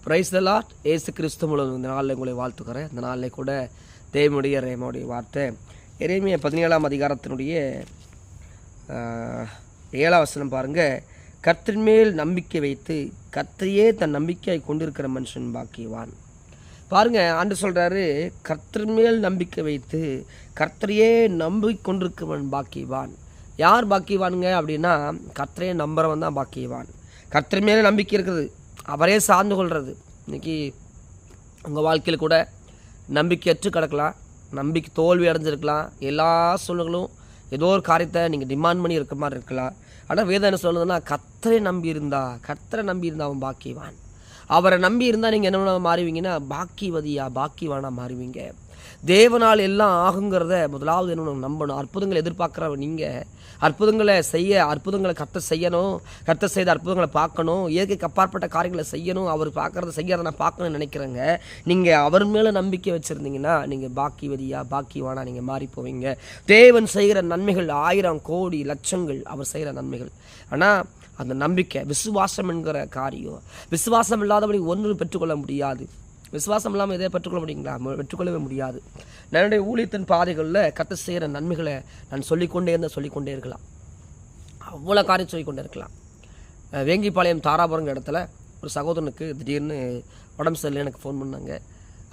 Praise the Lord. இயேசு கிறிஸ்து மூலம் இந்த நாளில் உங்களை வாழ்த்துக்கிறேன். இந்த நாளில் கூட தேவனுடைய ரேமோடைய வார்த்தை எரேமியா 17ஆம் அதிகாரத்தினுடைய 7ஆம் வசனம் பாருங்கள். கர்த்தரின் மேல் நம்பிக்கை வைத்து கர்த்தரையே தன் நம்பிக்கையை கொண்டிருக்கிற மனுஷன் பாக்கியவான். பாருங்கள், ஆண்டு சொல்கிறாரு, கர்த்தரின் மேல் நம்பிக்கை வைத்து கர்த்தரையே நம்பிக்கொண்டிருக்கிறவன் பாக்கியவான். யார் பாக்கியவானுங்க அப்படின்னா, கர்த்தரையே நம்புறவன் தான் பாக்கியவான். கர்த்தர் மேலே நம்பிக்கை இருக்குது, அவரே சார்ந்து கொள்வது. இன்றைக்கி உங்கள் வாழ்க்கையில் கூட நம்பிக்கையற்று கிடக்கலாம், நம்பிக்கை தோல்வி அடைஞ்சிருக்கலாம், எல்லா சூழ்நிலைகளும் ஏதோ ஒரு காரியத்தை நீங்கள் டிமாண்ட் பண்ணி இருக்க மாதிரி இருக்கலாம். ஆனால் வேதம் என்ன சொல்லுதுன்னா, கர்த்தரை நம்பியிருந்தா அவன் பாக்கியவான். அவரை நம்பி இருந்தால் நீங்கள் என்ன மாறுவீங்கன்னா பாக்கியவானாக மாறுவீங்க. தேவனால் எல்லாம் ஆகுங்கிறத முதலாவது என்ன நம்பணும். அற்புதங்களை எதிர்பார்க்குற நீங்கள் அற்புதங்களை கர்த்தர் செய்யணும், கர்த்தர் செய்த அற்புதங்களை பார்க்கணும், இயற்கைக்கு அப்பாற்பட்ட காரியங்களை செய்யணும், அவர் செய்யறதை நான் பார்க்கணும்னு நினைக்கிறேங்க. நீங்கள் அவர் மேலே நம்பிக்கை வச்சுருந்தீங்கன்னா நீங்கள் பாக்கியவானா நீங்கள் மாறி போவீங்க. தேவன் செய்கிற நன்மைகள் 1000 கோடி லட்சங்கள் அவர் செய்கிற நன்மைகள். ஆனால் அந்த நம்பிக்கை, விசுவாசம் என்கிற காரியம், விசுவாசம் இல்லாதபடி ஒன்றும் பெற்றுக்கொள்ள முடியாது. விசுவாசம் இல்லாமல் எதை பெற்றுக்கொள்ள முடியுங்களா? பெற்றுக்கொள்ளவே முடியாது. என்னுடைய ஊழியத்தின் பாதைகளில் கர்த்தர் செய்கிற நன்மைகளை நான் சொல்லிக்கொண்டே இருக்கலாம். அவ்வளோ காரியம் சொல்லிக்கொண்டே இருக்கலாம். வேங்கிப்பாளையம் தாராபுரங்கிற இடத்துல ஒரு சகோதரனுக்கு திடீர்னு உடம்பு சரியில்லை எனக்கு ஃபோன் பண்ணாங்க.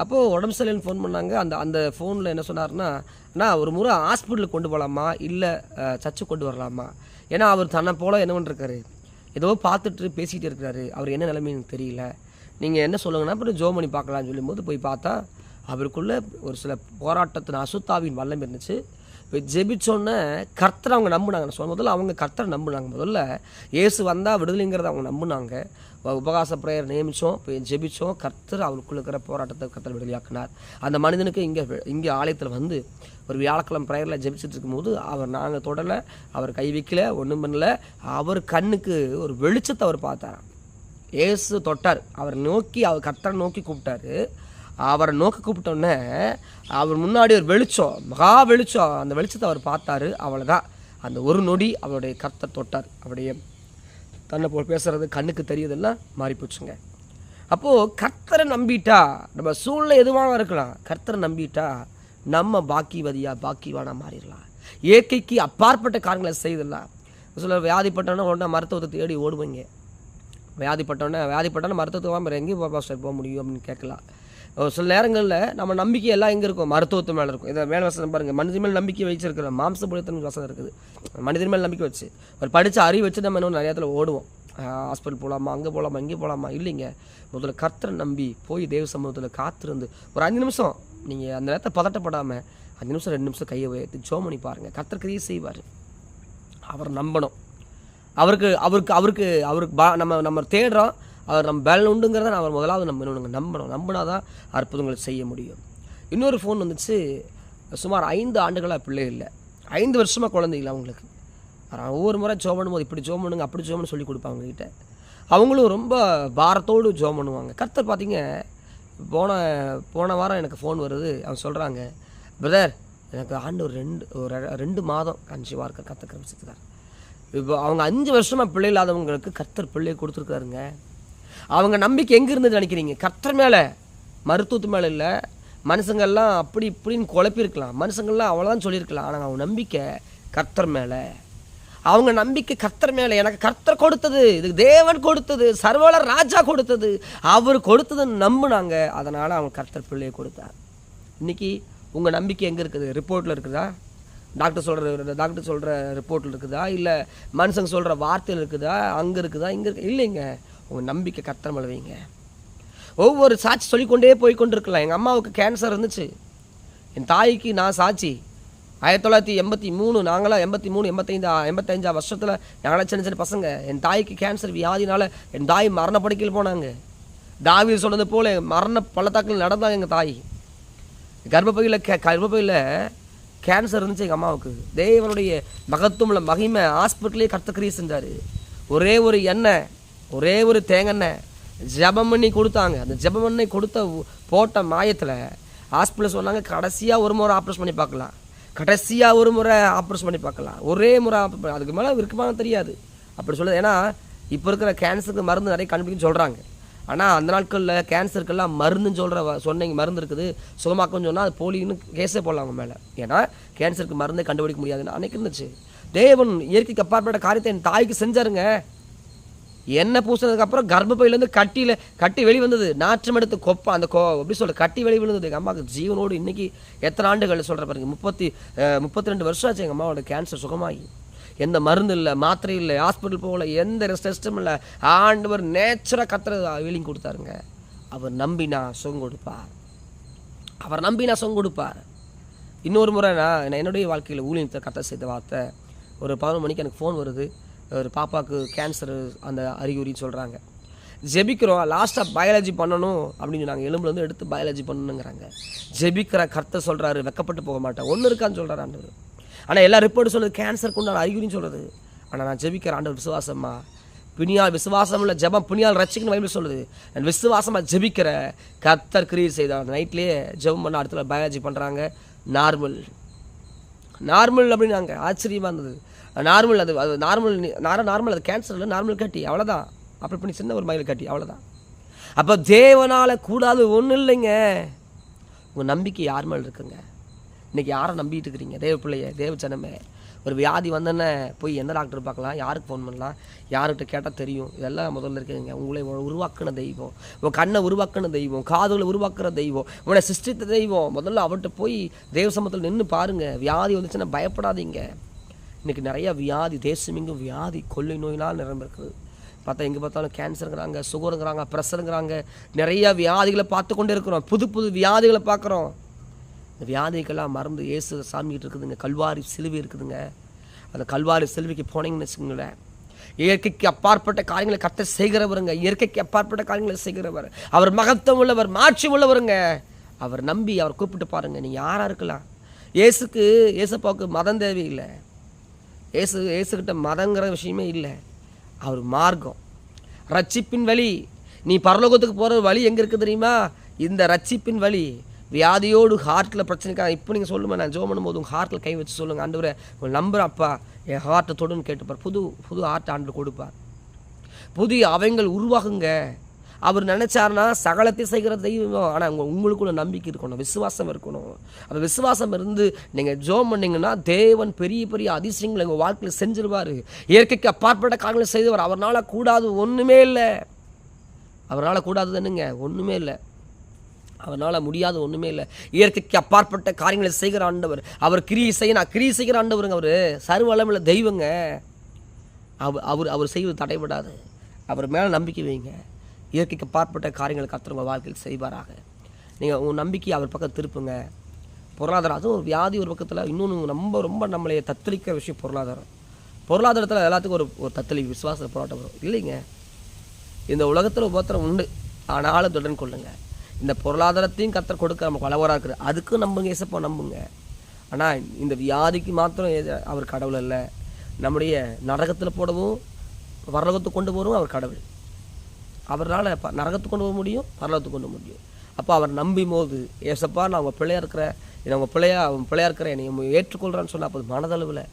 அப்போது உடம்பு சரியில்லைன்னு ஃபோன் பண்ணாங்க. அந்த ஃபோனில் என்ன சொன்னார்னா, அண்ணா ஒரு முறை ஹாஸ்பிட்டலுக்கு கொண்டு போகலாமா இல்லை சர்ச்சுக்கு கொண்டு வரலாமா? ஏன்னா அவர் தன்னை போல் என்ன பண்ணிருக்காரு, ஏதோ பார்த்துட்டு பேசிகிட்டு இருக்கிறாரு, அவர் என்ன நிலைமைன்னு எனக்கு தெரியல, நீங்கள் என்ன சொல்லுங்கன்னா அப்புறம் ஜோம் பண்ணி பார்க்கலான்னு சொல்லும்போது போய் பார்த்தா அவருக்குள்ளே ஒரு சில போராட்டத்தின் அசுத்தாவின் வல்லம் இருந்துச்சு. இப்போ ஜெபிச்சோன்னே கர்த்தரை அவங்க நம்பினாங்க. முதல்ல அவங்க கர்த்தரை நம்பினாங்க. முதல்ல இயேசு வந்தால் விடுதலைங்கிறத அவங்க நம்பினாங்க. உபகாச பிரேயர் நியமித்தோம், போய் ஜெபிச்சோம். கர்த்தர் அவருக்குள்ள இருக்கிற போராட்டத்தை கர்த்தர் விடுதலையாக்கினார். அந்த மனிதனுக்கு இங்கே ஆலயத்தில் வந்து ஒரு வியாழக்கிழமை பிரேயரில் ஜெபிச்சுட்டு இருக்கும்போது நாங்கள் தொடலை, அவர் கை வைக்கல, ஒன்றும் பண்ணல. அவர் கண்ணுக்கு ஒரு வெளிச்சத்தை அவர் பார்த்தாராம். இயேசு தொட்டார், அவர் கர்த்தரை நோக்கி கூப்பிட்டாரு. அவரை நோக்கி கூப்பிட்டோன்னே அவர் முன்னாடி ஒரு வெளிச்சம், மகா வெளிச்சம், அந்த வெளிச்சத்தை அவர் பார்த்தாரு. அவ்வளோதான், அந்த ஒரு நொடி அவருடைய கர்த்தர் தொட்டார். அவருடைய தன்னை போல் பேசுகிறது கண்ணுக்கு தெரியுதெல்லாம் மாறி போச்சுங்க. அப்போது கர்த்தரை நம்பிட்டா நம்ம சூழ்நிலை எதுவாக இருக்கலாம், கர்த்தரை நம்பிட்டா நம்ம பாக்கியவானா மாறிடலாம். இயற்கைக்கு அப்பாற்பட்ட காரியங்களை செய்திடலாம். சில வியாதிப்பட்டோன்னா உடனே மருத்துவத்தை தேடி ஓடுவீங்க. வியாதிப்பட்டோன்னா மருத்துவத்துக்கு எங்கேயும் போக முடியும் அப்படின்னு கேட்கலாம். சில நேரங்களில் நம்ம நம்பிக்கை எல்லாம் எங்கே இருக்கும், மருத்துவத்து மேலே இருக்கும். இதை மேல் வசனம் பாருங்கள், மனிதன் மேல் நம்பிக்கை வச்சிருக்கிற மாம்சபுலத்தின் வசனம் இருக்குது. மனிதன் மேல் நம்பிக்கை வச்சு ஒரு படித்த அறிவு வச்சு நம்ம இன்னும் நிறைய இடத்துல ஓடுவோம். ஹாஸ்பிட்டல் போகலாமா, அங்கே போகலாமா, இங்கே போகலாமா? இல்லைங்க, முதல்ல கர்த்தரை நம்பி போய் தேவ சமூகத்தில் காத்திருந்து ஒரு 5 நிமிஷம் நீங்கள் அந்த நேரத்தை பதட்டப்படாமல் 5 நிமிஷம் 2 நிமிஷம் கையை உயர்த்தி ஜெபம் பண்ணி பாருங்கள். கர்த்தர் கிரியை செய்வார். அவரை நம்பணும். அவருக்கு நம்ம தேடுறோம், அவர் நம்ம பேலன் உண்டுங்கிறத அவர் முதலாவது நம்பணும். நம்பினாதான் அற்புதங்களை செய்ய முடியும். இன்னொரு ஃபோன் வந்துச்சு. சுமார் 5 ஆண்டுகளாக பிள்ளை இல்லை, 5 வருஷமாக குழந்தைங்களா அவங்களுக்கு. ஒவ்வொரு முறை ஜெபம் பண்ணும்போது இப்படி ஜெபம் பண்ணுங்க, அப்படி ஜெபம் பண்ணி சொல்லி கொடுப்பாங்க அவங்ககிட்ட. அவங்களும் ரொம்ப பாரத்தோடு ஜெபம் பண்ணுவாங்க. கர்த்தர் பார்த்தீங்க, போன வாரம் எனக்கு ஃபோன் வருது. அவங்க சொல்கிறாங்க, பிரதர் எனக்கு ஆண்டு ஒரு 2 மாதம் கன்சீவாக இருக்க கர்த்தர் கிரமிச்சிருக்கார். இப்போ அவங்க 5 வருஷமாக பிள்ளை இல்லாதவங்களுக்கு கர்த்தர் பிள்ளையை கொடுத்துருக்காருங்க. அவங்க நம்பிக்கை எங்கே இருந்தது நினைக்கிறீங்க? கர்த்தர் மேலே, மருத்துவத்து மேலே இல்லை. மனுஷங்கள்லாம் அப்படி இப்படின்னு குழப்பியிருக்கலாம், மனுஷங்கள்லாம் அவ்வளோதான் சொல்லியிருக்கலாம். ஆனால் அவங்க நம்பிக்கை கர்த்தர் மேலே. அவங்க நம்பிக்கை கர்த்தர் மேலே. எனக்கு கர்த்தர் கொடுத்தது, இது தேவன் கொடுத்தது, சர்வவல்லவர் ராஜா கொடுத்தது, அவர் கொடுத்ததுன்னு நம்பினாங்க. அதனால் அவங்க கர்த்தர் பிள்ளையை கொடுத்தார். இன்றைக்கி உங்கள் நம்பிக்கை எங்கே இருக்குது? ரிப்போர்ட்டில் இருக்குதா? டாக்டர் சொல்கிற ரிப்போர்ட்டில் இருக்குதா? இல்லை மனுஷங்க சொல்கிற வார்த்தையில் இருக்குதா? அங்கே இருக்குதா, இங்கே இருக்கு? இல்லைங்க, உங்கள் நம்பிக்கை கர்த்தர் மேலே வைங்க. ஒவ்வொரு சாட்சி சொல்லிக்கொண்டே போய்கொண்டு இருக்கலாம். எங்கள் அம்மாவுக்கு கேன்சர் இருந்துச்சு. என் தாய்க்கு நான் சாட்சி. 1983 நாங்களாம் 85 வருஷத்தில் நாங்களாம் சின்ன பசங்க. என் தாய்க்கு கேன்சர் வியாதினால் என் தாய் மரணப்படுக்கையில் போனாங்க. தாவீது சொன்னது போல் மரண பள்ளத்தாக்கில் நடந்தாங்க. எங்கள் தாய் கர்ப்பப்பையில் கேன்சர் இருந்துச்சு எங்கள் அம்மாவுக்கு. தேவனுடைய மகத்துவமுள்ள மகிமை ஹாஸ்பிட்டலே கர்த்தர் கிரியை செஞ்சார். ஒரே ஒரு எண்ணெய், ஒரே ஒரு தேங்காய் ஜெபம் பண்ணி கொடுத்தாங்க. அந்த ஜெபம் பண்ணி போட்ட மாயத்தில் ஹாஸ்பிட்டல் சொன்னாங்க, கடைசியாக ஒரு முறை ஆப்ரேஷன் பண்ணி பார்க்கலாம், ஒரே முறை அதுக்கு மேலே இருக்குமான்னு தெரியாது அப்படி சொல்லுது. ஏன்னா இப்போ இருக்கிற கேன்சருக்கு மருந்து நிறைய கண்டுபிடிக்க சொல்கிறாங்க. ஆனால் அந்த நாட்களில் கேன்சருக்கெல்லாம் மருந்துன்னு சொன்னீங்க, மருந்து இருக்குது சுகமாக்குன்னு சொன்னால் அது போலின்னு கேஸே போடலாம் அவங்க மேலே. ஏன்னா கேன்சருக்கு மருந்தே கண்டுபிடிக்க முடியாதுன்னு அன்றைக்கி இருந்துச்சு. தேவன் இயற்கைக்கு அப்பாற்பட்ட காரியத்தை என் தாய்க்கு செஞ்சாருங்க. எண்ணெய் பூசினதுக்கப்புறம் கர்ப்பப்பையிலேருந்து கட்டி வெளி வந்தது. நாற்றம் எடுத்து கொப்பா அந்த எப்படி சொல்கிற கட்டி வெளி விழுந்தது. எங்கள் அம்மாவுக்கு ஜீவனோடு இன்றைக்கி எத்தனை ஆண்டுகள் சொல்கிற பாருங்க, 32 வருஷம் ஆச்சு எங்கள் அம்மாவோட கேன்சர் சுகமாகி. எந்த மருந்து இல்லை, மாத்திரை இல்லை, ஹாஸ்பிட்டல் போகல, எந்த டெஸ்ட்டும் இல்லை. ஆண்டவர் நேச்சராக கத்துறது வீலிங் கொடுத்தாருங்க. அவர் நம்பினா சுகம் கொடுப்பார். அவர் நம்பினா சுகம் கொடுப்பார். இன்னொரு முறை நான் என்னுடைய வாழ்க்கையில் ஊழியத்தை கத்த செய்த வார்த்தை, ஒரு 11 மணிக்கு எனக்கு ஃபோன் வருது. ஒரு பாப்பாவுக்கு கேன்சர் அந்த அறிகுறின்னு சொல்கிறாங்க. ஜெபிக்கிறோம், லாஸ்ட்டாக பயாலஜி பண்ணணும் அப்படின்னு சொன்னாங்க. எலும்புலேருந்து எடுத்து பயாலஜி பண்ணணுங்கிறாங்க. ஜெபிக்கிற கர்த்தர் சொல்கிறாரு, வெக்கப்பட்டு போக மாட்டேன், ஒன்று இருக்கான்னு சொல்கிறார் ஆண்டவர். ஆனால் எல்லா ரிப்போர்ட்டு சொல்லுது கேன்சருக்கு உண்டான அறிகுறின்னு சொல்கிறது. ஆனால் நான் ஜெபிக்கிற ஆண்டவர் விசுவாசமா, விசுவாசம் இல்லை ஜெபம் புனியால் ரட்சிக்கணும் பைபிள் சொல்லுது. நான் விசுவாசமாக ஜெபிக்கிற கர்த்தர் கிரியை செய்தார். நைட்லேயே ஜெபம் பண்ண அடுத்த பயாலஜி பண்ணுறாங்க. நார்மல் அப்படின்னாங்க. ஆச்சரியமாக இருந்தது. நார்மல், அது நார்மல் அது கேன்சர் இல்லை, நார்மல் கட்டி, அவ்வளோதான். அப்படி பண்ணி சின்ன ஒரு மயில் கட்டி, அவ்வளோதான். அப்போ தேவனால் கூடாது ஒன்றும் இல்லைங்க. உங்கள் நம்பிக்கை யார் மேலே இருக்குங்க? இன்றைக்கி யாரை நம்பிட்டு இருக்கிறீங்க? தேவ பிள்ளைய, தேவ ஜனமே. ஒரு வியாதி வந்தோன்னே போய் எந்த டாக்டர் பார்க்கலாம், யாருக்கு ஃபோன் பண்ணலாம், யார்கிட்ட கேட்டால் தெரியும், இதெல்லாம் முதல்ல இருக்குதுங்க. உங்களை உருவாக்குன தெய்வம், உன் கண்ணை உருவாக்குன தெய்வம், காதுகளை உருவாக்குற தெய்வம், உன்னை சிருஷ்டித்த தெய்வம். முதல்ல அவர்கிட்ட போய் தேவ சமூகத்தில் நின்று பாருங்கள். வியாதி வந்துச்சுன்னா பயப்படாதீங்க. இன்றைக்கி நிறையா வியாதி, தேசமெங்கும் வியாதி, கொள்ளை நோயினால் நிரம்பிருக்குது. பார்த்தா எங்கே பார்த்தாலும் கேன்சருங்கிறாங்க, சுகருங்கிறாங்க, ப்ரெஷருங்கிறாங்க. நிறையா வியாதிகளை பார்த்து கொண்டே இருக்கிறோம். புது வியாதிகளை பார்க்குறோம். இந்த வியாதிக்கெல்லாம் மறந்து இயேசு சாமிக்கிட்டு இருக்குதுங்க. கல்வாரி சிலுவை இருக்குதுங்க. அந்த கல்வாரி சிலுவைக்கு போனீங்கன்னு வச்சுக்கோங்களேன், இயற்கைக்கு அப்பாற்பட்ட காரியங்களை கர்த்தர் செய்கிறவருங்க. இயற்கைக்கு அப்பாற்பட்ட காரியங்களை செய்கிறவர். அவர் மகத்துவம் உள்ளவர், மாட்சி உள்ளவருங்க. அவர் நம்பி அவர் கூப்பிட்டு பாருங்கள். நீங்கள் யாராக இருக்கலாம். ஏசப்பாவுக்கு மதம் தேவையில்லை. ஏசுக்கிட்ட மதங்கிற விஷயமே இல்லை. அவர் மார்க்கம், ரட்சிப்பின் வழி. நீ பரலோகத்துக்கு போகிற வழி எங்கே இருக்குது தெரியுமா? இந்த ரட்சிப்பின் வழி. வியாதியோடு ஹார்ட்டில் பிரச்சனைக்காக இப்போ நீங்கள் சொல்லுங்கள், நான் ஜோம் பண்ணும்போது உங்கள் ஹார்ட்டில் கை வச்சு சொல்லுங்கள், ஆண்டவரே உங்கள் நம்புகிறேன் அப்பா, என் ஹார்ட்டை தொடுன்னு கேட்டுப்பார். புது ஹார்ட் ஆண்டவர் கொடுப்பார். புதிய அவைகள் உருவாகுங்க. அவர் நினைச்சாருன்னா சகலத்தை செய்கிற தெய்வம். ஆனால் உங்களுக்குள்ள நம்பிக்கை இருக்கணும், விசுவாசம் இருக்கணும். அந்த விசுவாசம் இருந்து நீங்கள் ஜோம் பண்ணிங்கன்னா தேவன் பெரிய பெரிய அதிசயங்களை எங்கள் வாழ்க்கையில் செஞ்சிருவார். இயற்கைக்கு அப்பாற்பட்ட காரியங்களை செய்தவர். அவரால் கூடாது ஒன்றுமே இல்லை. அவரால் கூடாது என்னங்க? ஒன்றுமே இல்லை. அவரால் முடியாது ஒன்றுமே இல்லை. இயற்கைக்கு அப்பாற்பட்ட காரியங்களை செய்கிற ஆண்டவர். அவர் கிரியை செய்கிற ஆண்டவருங்க. அவர் சர்வளமில்ல தெய்வங்க. அவர் செய்வது தடைபடாது. அவர் மேலே நம்பிக்கை வைங்க. இயற்கைக்கு அப்பாற்பட்ட காரியங்களை கர்த்தர் உங்கள் வாழ்க்கையில் செய்வாராக. நீங்கள் உங்கள் நம்பிக்கை அவர் பக்கம் திருப்புங்க. பொருளாதாரம், அதுவும் ஒரு வியாதி ஒரு பக்கத்தில். இன்னொன்று ரொம்ப நம்மளை தத்தளிக்கிற விஷயம் பொருளாதாரத்தில் எல்லாத்துக்கும் ஒரு தத்தளி விசுவாச போராட்டம் வரும் இல்லைங்க. இந்த உலகத்தில் உபத்திரம் உண்டு, ஆனாலும் தொடர்ந்து கொள்ளுங்க. இந்த பொருளாதாரத்தையும் கர்த்தர் கொடுக்க நமக்கு வளவராக இருக்குது. அதுக்கும் நம்புங்க, ஏசப்பா நம்புங்க. ஆனால் இந்த வியாதிக்கு மாத்திரம் அவர் கடவுள் இல்லை. நம்முடைய நரகத்தில் போடவும் பரலோகத்துக்கு கொண்டு போகிறவும் அவர் கடவுள். அவரால் நரகத்துக்கு கொண்டு போக முடியும், பரலோகத்துக்கு கொண்டு முடியும். அப்போ அவர் நம்பும் போது, ஏசப்பா நான் உங்கள் பிள்ளையாக இருக்கிறேன், உன் பிள்ளையாக இருக்கிறேன், என்னை ஏற்றுக்கொள்கிறான்னு சொன்னால் அப்போது மனதளவில்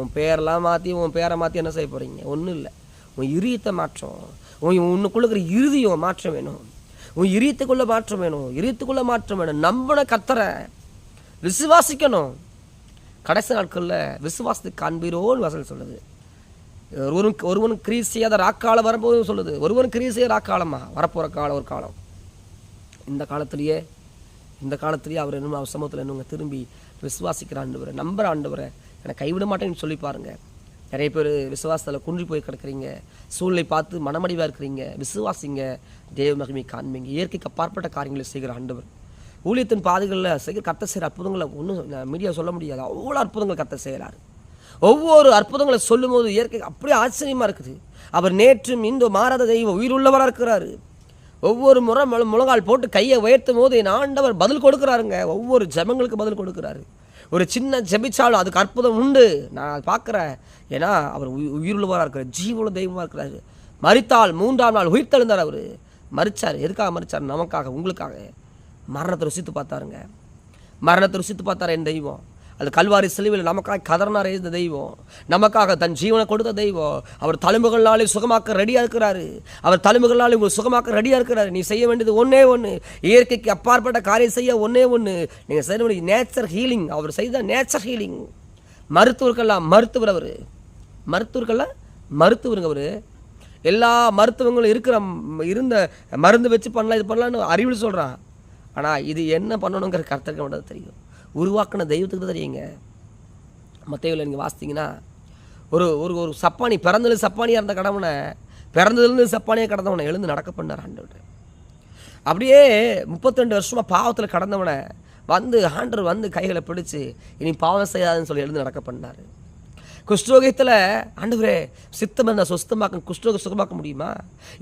உன் பேரெல்லாம் மாற்றி உன் பேரை மாற்றி என்ன செய்ய போகிறீங்க? ஒன்றும் இல்லை. உன் இரியத்தை மாற்றம், உன்னுக்குள்ள இருக்கிற இறுதியும் மாற்றம் வேணும். உன் இரியத்துக்குள்ளே மாற்றம் வேணும். நம்பின கர்த்தரை விசுவாசிக்கணும். கடைசி நாட்களில் விசுவாசத்துக்கு காண்பீரோன்னு வசனம் சொல்லுது. ஒருவன் கிரியை செய்யாத ராக்காலம் வரும்போது சொல்லுது. ஒருவன் கிரியை செய்ய ராக்காலமா வரப்போகிற காலம் ஒரு காலம். இந்த காலத்திலேயே அவர் இன்னும் அவர் சமூகத்தில் இன்னும் திரும்பி விசுவாசிக்கிற ஆண்டவரை, நம்புகிற ஆண்டவரை என்னை கைவிட மாட்டேன்னு சொல்லி பாருங்கள். நிறைய பேர் விசுவாசத்தில் குன்றி போய் கிடக்கிறீங்க. சூழ்நிலை பார்த்து மனமடிவாக இருக்கிறீங்க. விசுவாசிங்க, தேவ மகிமை காண்பீங்க. இயற்கைக்கு அப்பாற்பட்ட காரியங்களை செய்கிற ஆண்டவர். ஊழியத்தின் பாதைகளில் செய்கிற கர்த்தர் செய்கிற அற்புதங்களை ஒன்றும் மீடியா சொல்ல முடியாது. அவ்வளோ அற்புதங்கள் கர்த்தர் செய்கிறார். ஒவ்வொரு அற்புதங்களை சொல்லும் போது இயற்கை அப்படியே ஆச்சரியமாக இருக்குது. அவர் நேற்றும் இன்றும் மாறாத தெய்வம், உயிருள்ளவராக இருக்கிறாரு. ஒவ்வொரு முறை முழங்கால் போட்டு கையை உயர்த்தும் போது என் ஆண்டவர் பதில் கொடுக்குறாருங்க. ஒவ்வொரு ஜெபங்களுக்கு பதில் கொடுக்குறாரு. ஒரு சின்ன ஜெபிச்சாலும் அதுக்கு அற்புதம் உண்டு. நான் அதை பார்க்குறேன். ஏன்னா அவர் உயிருள்ளவராக இருக்கிறார், ஜீவனுள்ள தெய்வமாக இருக்கிறாரு. மரித்தால் 3ஆம் நாள் உயிர்த்தெழுந்தார். அவர் மரித்தார். எதுக்காக மரித்தார்? நமக்காக, உங்களுக்காக. மரணத்தை ருசித்து பார்த்தாருங்க. என் தெய்வம். அது கல்வாரி சிலுவையில் நமக்காக கதறினார் இந்த தெய்வம், நமக்காக தன் ஜீவனை கொடுத்த தெய்வம். அவர் தழும்புகளாலே சுகமாக்க ரெடியாக இருக்கிறாரு. அவர் தழும்புகளாலே உங்களுக்கு சுகமாக்க ரெடியாக இருக்கிறாரு. நீ செய்ய வேண்டியது ஒன்றே ஒன்று, இயற்கைக்கு அப்பாற்பட்ட காரியம் செய்ய ஒன்றே ஒன்று. நீங்கள் செய்ய வேண்டிய நேச்சர் ஹீலிங். அவர் செய்த நேச்சர் ஹீலிங். மருத்துவர்கள்லாம் மருத்துவர், அவர் மருத்துவர்கள்லாம் மருத்துவருங்க. அவர் எல்லா மருத்துவங்களும் இருந்த மருந்து வச்சு பண்ணலாம், இது பண்ணலான்னு அறிவில் சொல்கிறான். ஆனால் இது என்ன பண்ணணுங்கிற கருத்துக்க மட்டும் தெரியும். உருவாக்கின தெய்வத்துக்கு தான் தெரியுங்க. மத்தேயுவில் நீங்கள் வாசித்தீங்கன்னா ஒரு ஒரு ஒரு சப்பானி, பிறந்ததுலேருந்து சப்பானியாக இருந்த கடவுனை, பிறந்ததுலேருந்து சப்பானியாக கடந்தவனை எழுந்து நடக்க பண்ணார் ஆண்டவர். அப்படியே 32 வருஷமாக பாவத்தில் கடந்தவனை ஆண்டவர் கைகளை பிடிச்சி இனி பாவம் செய்யாதுன்னு சொல்லி எழுந்து நடக்க பண்ணார். குஷ்டரோகத்தில் ஆண்டவரே சித்தம் என்ன சுத்தமாக்க, குஷ்டரோக சுகமாக்க முடியுமா?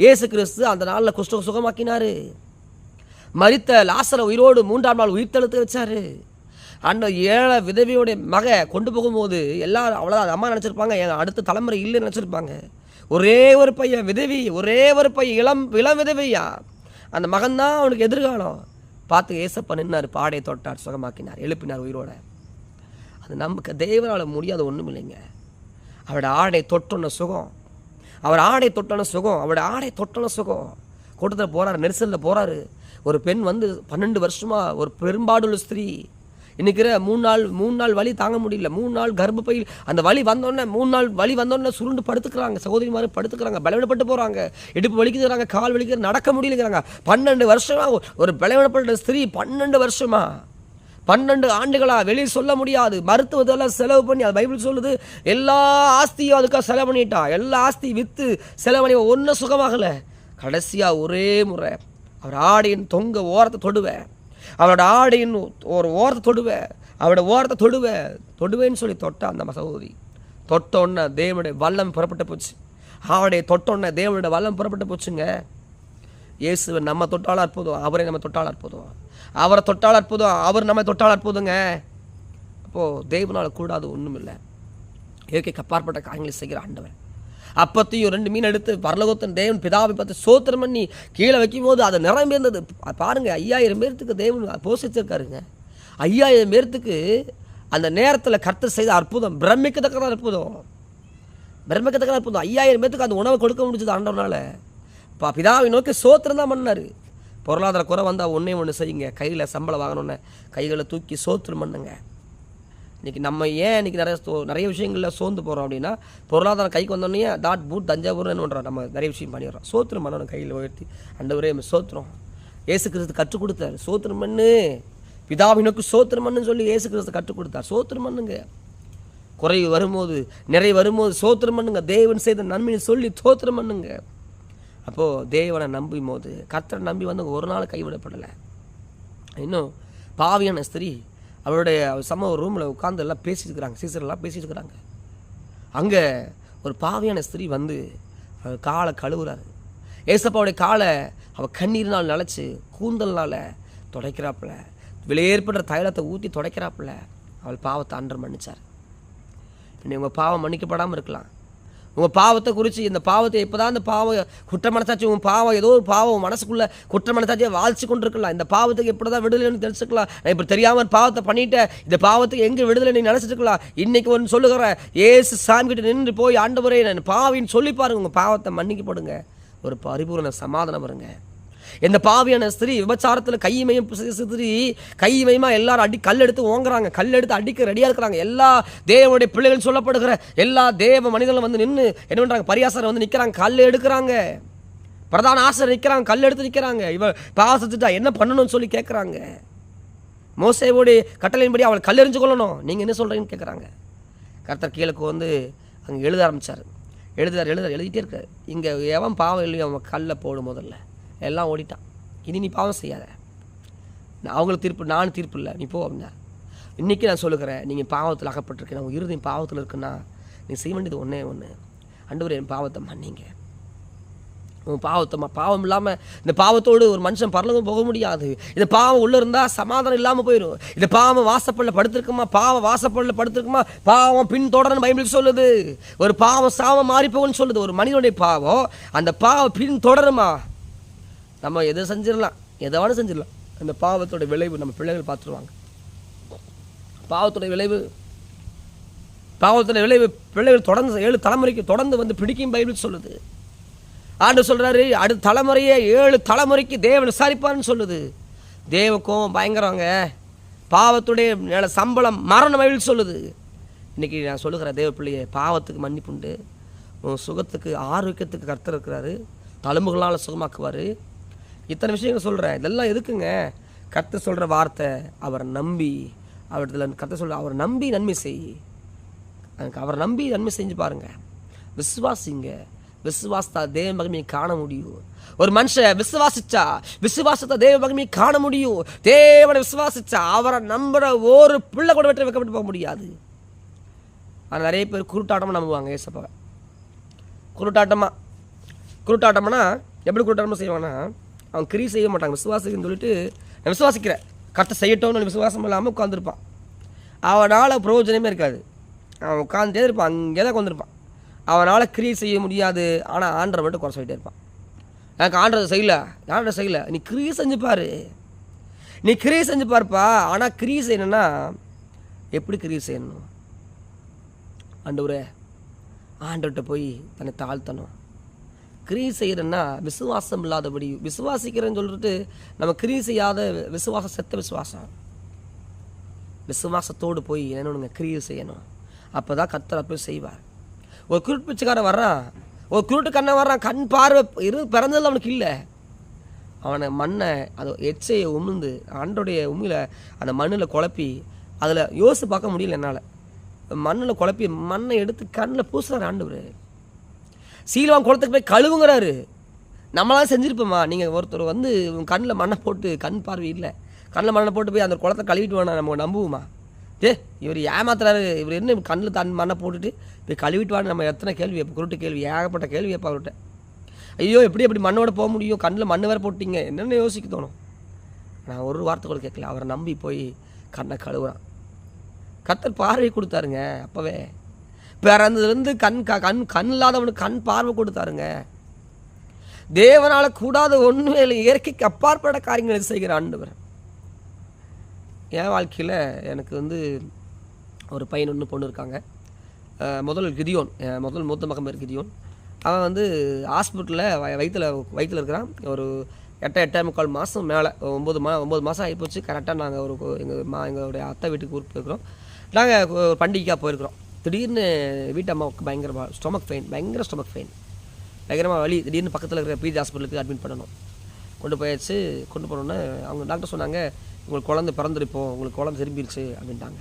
இயேசு கிறிஸ்து அந்த நாளில் குஷ்டரோக சுகமாக்கினார். மரித்த லாசரை உயிரோடு 3ஆம் நாள் உயிர்த்தெழுத்து வச்சார். அந்த ஏழை விதவியோடைய கொண்டு போகும்போது எல்லாரும் அவ்வளோதான் அம்மா நினச்சிருப்பாங்க, என் அடுத்த தலைமுறை இல்லைன்னு நினச்சிருப்பாங்க. ஒரே ஒரு பையன் விதவி, ஒரே ஒரு பையன் இளம் விதவியா, அந்த மகன்தான் அவனுக்கு எதிர்காலம். பார்த்து ஏசப்பா நின்னார், பாடையை தொட்டார், சுகமாக்கினார், எழுப்பினார் உயிரோட. அது நமக்கு தேவனால் முடியாத ஒன்றும் இல்லைங்க. அவரோட ஆடை தொட்டோன்ன சுகம், அவர் ஆடை தொட்டோன்ன சுகம், அவரோட ஆடை தொட்டோன்ன சுகம். கூட்டத்தில் போகிறாரு, நெரிசலில் போகிறாரு. ஒரு பெண் 12 வருஷமாக ஒரு பெரும்பாடுள்ள ஸ்திரீ, இன்றைக்கி 3 நாள் வலி தாங்க முடியல. 3 நாள் கர்ப்பப்பையில் அந்த வலி வந்தோடனே 3 நாள் வலி வந்தோடனே சுருண்டு படுத்துக்கிறாங்க. சகோதரி மாதிரி படுத்துக்கிறாங்க, பலவீனப்பட்டு போகிறாங்க, இடுப்பு வலிக்குறாங்க, கால் வலிக்கிறாங்க, நடக்க முடியலைங்கிறாங்க. 12 வருஷமாக ஒரு பலவீனப்பட்ட ஸ்திரீ 12 வருஷமா 12 ஆண்டுகளாக வெளியே சொல்ல முடியாது. மருத்துவத்தெல்லாம் செலவு பண்ணி, அது பைபிள் சொல்லுது, எல்லா ஆஸ்தியும் அதுக்காக செலவு பண்ணிட்டா. எல்லா ஆஸ்தியும் விற்று செலவு பண்ணி ஒன்றும் சுகமாகலை. கடைசியாக ஒரே முறை அவர் ஆடையின் தொங்க ஓரத்தை தொடுவேன், அவரோட ஆடையின் ஒரு ஓரத்தை தொடுவேன், அவரோட ஓரத்தை தொடுவேன்னு சொல்லி தொட்டா அந்த சகோதரி. தொட்டோன்னே தேவனுடைய வல்லம் புறப்பட்டு போச்சு. ஆடையை தொட்டோன்னே தேவனுடைய வல்லம் புறப்பட்டு போச்சுங்க. இயேசுவை நம்ம தொட்டாலும் அற்புதம், அவரை நம்ம தொட்டாலும் அற்புதம், அவரை தொட்டாலும் அற்புதம், அவர் நம்ம தொட்டாலும் அற்புதங்க. அப்போது தேவனால் கூடாது ஒன்றும் இல்லை. இயற்கைக்கு அப்பாற்பட்ட காரியங்களை செய்கிற ஆண்டவர். அப்பத்தையும் 2 மீன் எடுத்து பரலோகத்தின் தேவன் பிதாவை பார்த்து சோத்திரம் பண்ணி கீழே வைக்கும் போது அதை நிரம்பியிருந்தது. பாருங்கள், 5000 பேர்த்துக்கு தேவன் போஷிச்சிருக்காருங்க. 5000 பேர்த்துக்கு அந்த நேரத்தில் கர்த்தர் செய்த அற்புதம், பிரமிக்கத்தக்க அற்புதம், 5000 பேர்த்துக்கு அந்த உணவை கொடுக்க முடிஞ்சது ஆண்டவனால. பிதாவை நோக்கி சோத்திரம் தான் பண்ணார். பொருளாதார குறை வந்தால் ஒன்று செய்யுங்க, கையில் சம்பளம் வாங்கணுன்னு கைகளை தூக்கி சோத்திரம் பண்ணுங்க. இன்றைக்கி நம்ம ஏன் இன்றைக்கி நிறைய விஷயங்களில் சோர்ந்து போகிறோம் அப்படின்னா, பொருளாதாரம் கைக்கு வந்தோடனே பூட் தஞ்சாவூர்னு பண்ணுறோம், நம்ம நிறைய விஷயம் பண்ணிடுறோம். சோத்திரம் பண்ணணும், கையில் உயர்த்தி ஆண்டவரே சோத்திரம். ஏசு கிறிஸ்து கற்றுக் கொடுத்தார், சோத்திரம் பண்ணு, பிதாவை நோக்கி சோத்திரம் பண்ணுன்னு சொல்லி ஏசு கிறிஸ்து கற்றுக் கொடுத்தார். சோத்திரம் பண்ணுங்க. குறை வரும்போது நிறை வரும்போது சோத்திரம் பண்ணுங்க. தேவன் செய்த நன்மையை சொல்லி சோத்திரம் பண்ணுங்க. அப்போது தேவனை நம்பும் போது, கர்த்தரை நம்பி ஒரு நாள் கைவிடப்படலை. இன்னும் பாவியான ஸ்திரீ அவருடைய சம ரூமில் உட்காந்து எல்லாம் பேசிட்டு இருக்கிறாங்க, சீசரெல்லாம் பேசிட்டு இருக்கிறாங்க. அங்கே ஒரு பாவியான ஸ்திரீ அவர் காலை கழுவுறாரு. ஏசப்பாவுடைய காலை அவள் கண்ணீர்னால் நினச்சி கூந்தல்னால் துடைக்கிறாப்புல, விலையேற்படுற தைலத்தை ஊற்றி துடைக்கிறாப்புல அவள் பாவத்தை ஆண்டவர் மன்னிச்சார். இன்னும் உங்கள் பாவம் மன்னிக்கப்படாமல் இருக்கலாம். உங்கள் பாவத்தை குறித்து, இந்த பாவத்தை இப்போ தான் இந்த பாவம் குற்ற மனசாட்சி, உங்கள் பாவம் ஏதோ ஒரு பாவம் மனசுக்குள்ளே குற்ற மனசாட்சியை வாழ்ச்சி கொண்டிருக்கலாம். இந்த பாவத்துக்கு எப்படி தான் விடுதலைன்னு தெரிஞ்சுக்கலாம். நான் இப்போ தெரியாமல் பாவத்தை பண்ணிட்டேன், இந்த பாவத்துக்கு எங்கே விடுதலை நீ நினச்சிட்டுருக்கலாம். இன்றைக்கி ஒன்று சொல்லுகிறேன், ஏசு சாமி கிட்ட நின்று போய் ஆண்டவரே நான் பாவின்னு சொல்லி பாருங்க, உங்கள் பாவத்தை மன்னிக்கப்படுங்க, ஒரு பரிபூர்ண சமாதானம் வருங்க. இந்த பாவியான ஸ்திரீ விபச்சாரத்தில் கைமையும் ஸ்திரீ கைமையமாக எல்லாரும் கல் எடுத்து ஓங்குறாங்க, கல் எடுத்து அடிக்க ரெடியாக இருக்கிறாங்க. எல்லா தேவனுடைய பிள்ளைகள் சொல்லப்படுகிற எல்லா தேவ மனிதர்களும் நின்று என்ன பண்ணுறாங்க, பரியாசரை நிற்கிறாங்க, கல் எடுக்கிறாங்க. பிரதான ஆசிரியர் நிற்கிறாங்க, கல் எடுத்து நிற்கிறாங்க. இவ பாவத்துட்டா என்ன பண்ணணும்னு சொல்லி கேட்குறாங்க. மோசேவோடைய கட்டளையின்படி அவளை கல் எறிஞ்சு கொள்ளணும், நீங்கள் என்ன சொல்கிறீங்கன்னு கேட்குறாங்க. கர்த்தர் கீழக்கு அங்கே எழுத ஆரம்பித்தார். எழுதிட்டே இருக்காரு. இங்கே எவன் பாவம் இல்லையோ அவன் கல்லை போடும், முதல்ல எல்லாம் ஓடிட்டான். இனி நீ பாவம் செய்யாத, அவங்களுக்கு தீர்ப்பு, நானும் தீர்ப்பு இல்லை, நீ போ அப்படின்னா. இன்றைக்கி நான் சொல்லுகிறேன், நீங்கள் பாவத்தில் அகப்பட்டிருக்கேன், உங்கள் இருதயம் பாவத்தில் இருக்குன்னா நீ செய்ய வேண்டியது ஒன்றே ஒன்று, ஆண்டவரே என் பாவத்தை மன்னிங்க. உன் பாவத்தை பாவம் இல்லாமல் இந்த பாவத்தோடு ஒரு மனுஷன் பரலோகம் போக முடியாது. இந்த பாவம் உள்ளே இருந்தால் சமாதானம் இல்லாமல் போயிடும். இந்த பாவம் வாசப்படல படுத்திருக்குமா, பாவம் வாசப்படல படுத்திருக்குமா, பாவம் பின் தொடர்ந்து பைபிள் சொல்லுது. ஒரு பாவம் சாவம் மாறி போகும்னு சொல்லுது. ஒரு மனிதனுடைய பாவம், அந்த பாவம் பின் தொடருமா, நம்ம எதை செஞ்சிடலாம், எதாவது செஞ்சிடலாம், அந்த பாவத்தோட விளைவு நம்ம பிள்ளைகள் பார்த்துருவாங்க. பாவத்துடைய விளைவு பிள்ளைகள் தொடர்ந்து 7 தலைமுறைக்கு தொடர்ந்து வந்து பிடிக்கும் பைபிள் சொல்லுது. ஆண்டவர் சொல்கிறாரு, அடுத்த தலைமுறையே 7 தலைமுறைக்கு தேவன் விசாரிப்பான்னு சொல்லுது. தேவக்கும் பயங்கரங்க. பாவத்துடைய சம்பளம் மரணம் பைபிள் சொல்லுது. இன்றைக்கி நான் சொல்லுகிறேன் தேவ பிள்ளையே, பாவத்துக்கு மன்னிப்புண்டு, உன் சுகத்துக்கு ஆரோக்கியத்துக்கு கர்த்தர் இருக்கிறாரு, தழும்புகளால் சுகமாக்குவார். இத்தனை விஷயங்கள் சொல்கிறேன். இதெல்லாம் எதுக்குங்க? கர்த்தர் சொல்கிற வார்த்தை, அவரை நம்பி அவரிடத்தில் கர்த்தர் சொல்கிற அவரை நம்பி நன்மை செய். அவரை நம்பி நன்மை செஞ்சு பாருங்கள். விசுவாசிங்க. விசுவாசத்தா தேவ மகிமையை காண முடியும். ஒரு மனுஷன் விசுவாசத்தை தேவ மகிமையை காண முடியும். தேவனை விசுவாசிச்சா அவரை நம்புற ஒரு பிள்ளை கூட வெற்றி வைக்கப்பட்டு போக முடியாது. ஆனால் நிறைய பேர் குருட்டாட்டமாக நம்புவாங்க ஏசப்பாவை. குருட்டாட்டம்னா எப்படி குருட்டாட்டமாக செய்வாங்கன்னா, அவன் கிரி செய்ய மாட்டாங்க. விசுவாசின்னு சொல்லிட்டு நான் விசுவாசிக்கிறேன், கரெக்டாக செய்யட்டோன்னு விசுவாசம் இல்லாமல் உட்காந்துருப்பான். அவனால் பிரயோஜனமே இருக்காது. அவன் உட்காந்துட்டே இருப்பான், அங்கே தான் உட்காந்துருப்பான். அவனால் கிரியை செய்ய முடியாது. ஆனால் ஆண்டரை மட்டும் குறை சொல்லிட்டே இருப்பான். எனக்கு ஆண்டரை செய்யலை. நீ கிரியை செஞ்சு பாருப்பா. ஆனால் கிரியை செய்யணும்னா எப்படி கிரியை செய்யணும்? ஆண்டவர்கிட்ட போய் தன்னை தாழ்த்தணும். கிரியை செய்யறேன்னா விசுவாசம் இல்லாதபடி, விசுவாசிக்கிறேன்னு சொல்லிட்டு நம்ம கிரியை செய்யாத விசுவாசம் செத்த விசுவாசத்தோடு போய் என்னொன்னுங்க கிரியை செய்யணும். அப்போ தான் கர்த்தர் போய் செய்வார். ஒரு குருட்டு பிச்சைக்காரன் வர்றான், ஒரு குருட்டு கண்ணன் வர்றான், கண் பார்வை பிறந்ததில் அவனுக்கு இல்லை. அவனை மண்ணை அதை எச்சையை உமிழ்ந்து ஆண்டோடைய உண்மையில் அந்த மண்ணில் குழப்பி, அதில் யோசித்து பார்க்க முடியல என்னால். மண்ணில் குழப்பி மண்ணை எடுத்து கண்ணில் பூசுறாரு ஆண்டவர். சீலவான் குளத்துக்கு போய் கழுவுங்கிறாரு. நம்மளாம் செஞ்சுருப்போம்மா. நீங்கள் ஒருத்தர் வந்து கண்ணில் மண்ணை போட்டு, கண் பார்வை இல்லை, கண்ணில் மண்ணை போட்டு போய் அந்த குளத்தை கழுவிட்டு வேணா நம்ம நம்புவோமா? இவர் ஏமாத்துறாரு, இவர் என்ன கண்ணில் மண்ணை போட்டுட்டு போய் கழுவிட்டு வான்னு நம்ம எத்தனை கேள்வி வைப்போம். குருட்டு கேள்வி, ஏகப்பட்ட கேள்வி வைப்பா அவர்கிட்ட. ஐயோ எப்படி மண்ணோட போக முடியும், கண்ணில் மண் வேறு போட்டிங்க, என்னென்ன யோசிக்க தோணும். நான் ஒரு வார்த்தை கூட கேட்கல. அவரை நம்பி போய் கண்ணை கழுவுறான். கர்த்தர் பார்வை கொடுத்தாருங்க. அப்போவே பிறந்ததுலேருந்து கண் இல்லாதவனுக்கு கண் பார்வை கொடுத்தாருங்க. தேவனால் கூடாத ஒன்றுமே இல்லை. இயற்கைக்கு அப்பாற்பட்ட காரியங்களை செய்கிற ஆண்டவர். என் வாழ்க்கையில் எனக்கு வந்து ஒரு பையன் ஒன்று பொண்ணு இருக்காங்க. முதல் கிதியோன், முதல் மூத்த மகன் பேர் கிதியோன். அவன் வந்து ஹாஸ்பிட்டலில் வயிற்றில் இருக்கிறான். ஒரு 8-8.25 மாதம் மேலே 9 மாதம் ஆகிப்போச்சு. கரெக்டாக நாங்கள் எங்களுடைய அத்தை வீட்டுக்கு ஊருக்கு போயிருக்கிறோம். நாங்கள் ஒரு பண்டிகைக்காக போயிருக்கிறோம். திடீர்னு வீட்டு அம்மாவுக்கு பயங்கரமாக ஸ்டொமக் பெயின், பயங்கரமாக வலி. திடீர்னு பக்கத்தில் இருக்கிற பிஜி ஹாஸ்பிட்டலுக்கு அட்மிட் பண்ணணும். கொண்டு போனோன்னே அவங்க டாக்டர் சொன்னாங்க, உங்களுக்கு குழந்தை பிறந்திருப்போம், உங்களுக்கு குழந்தை திரும்பிடுச்சு அப்படின்ட்டாங்க.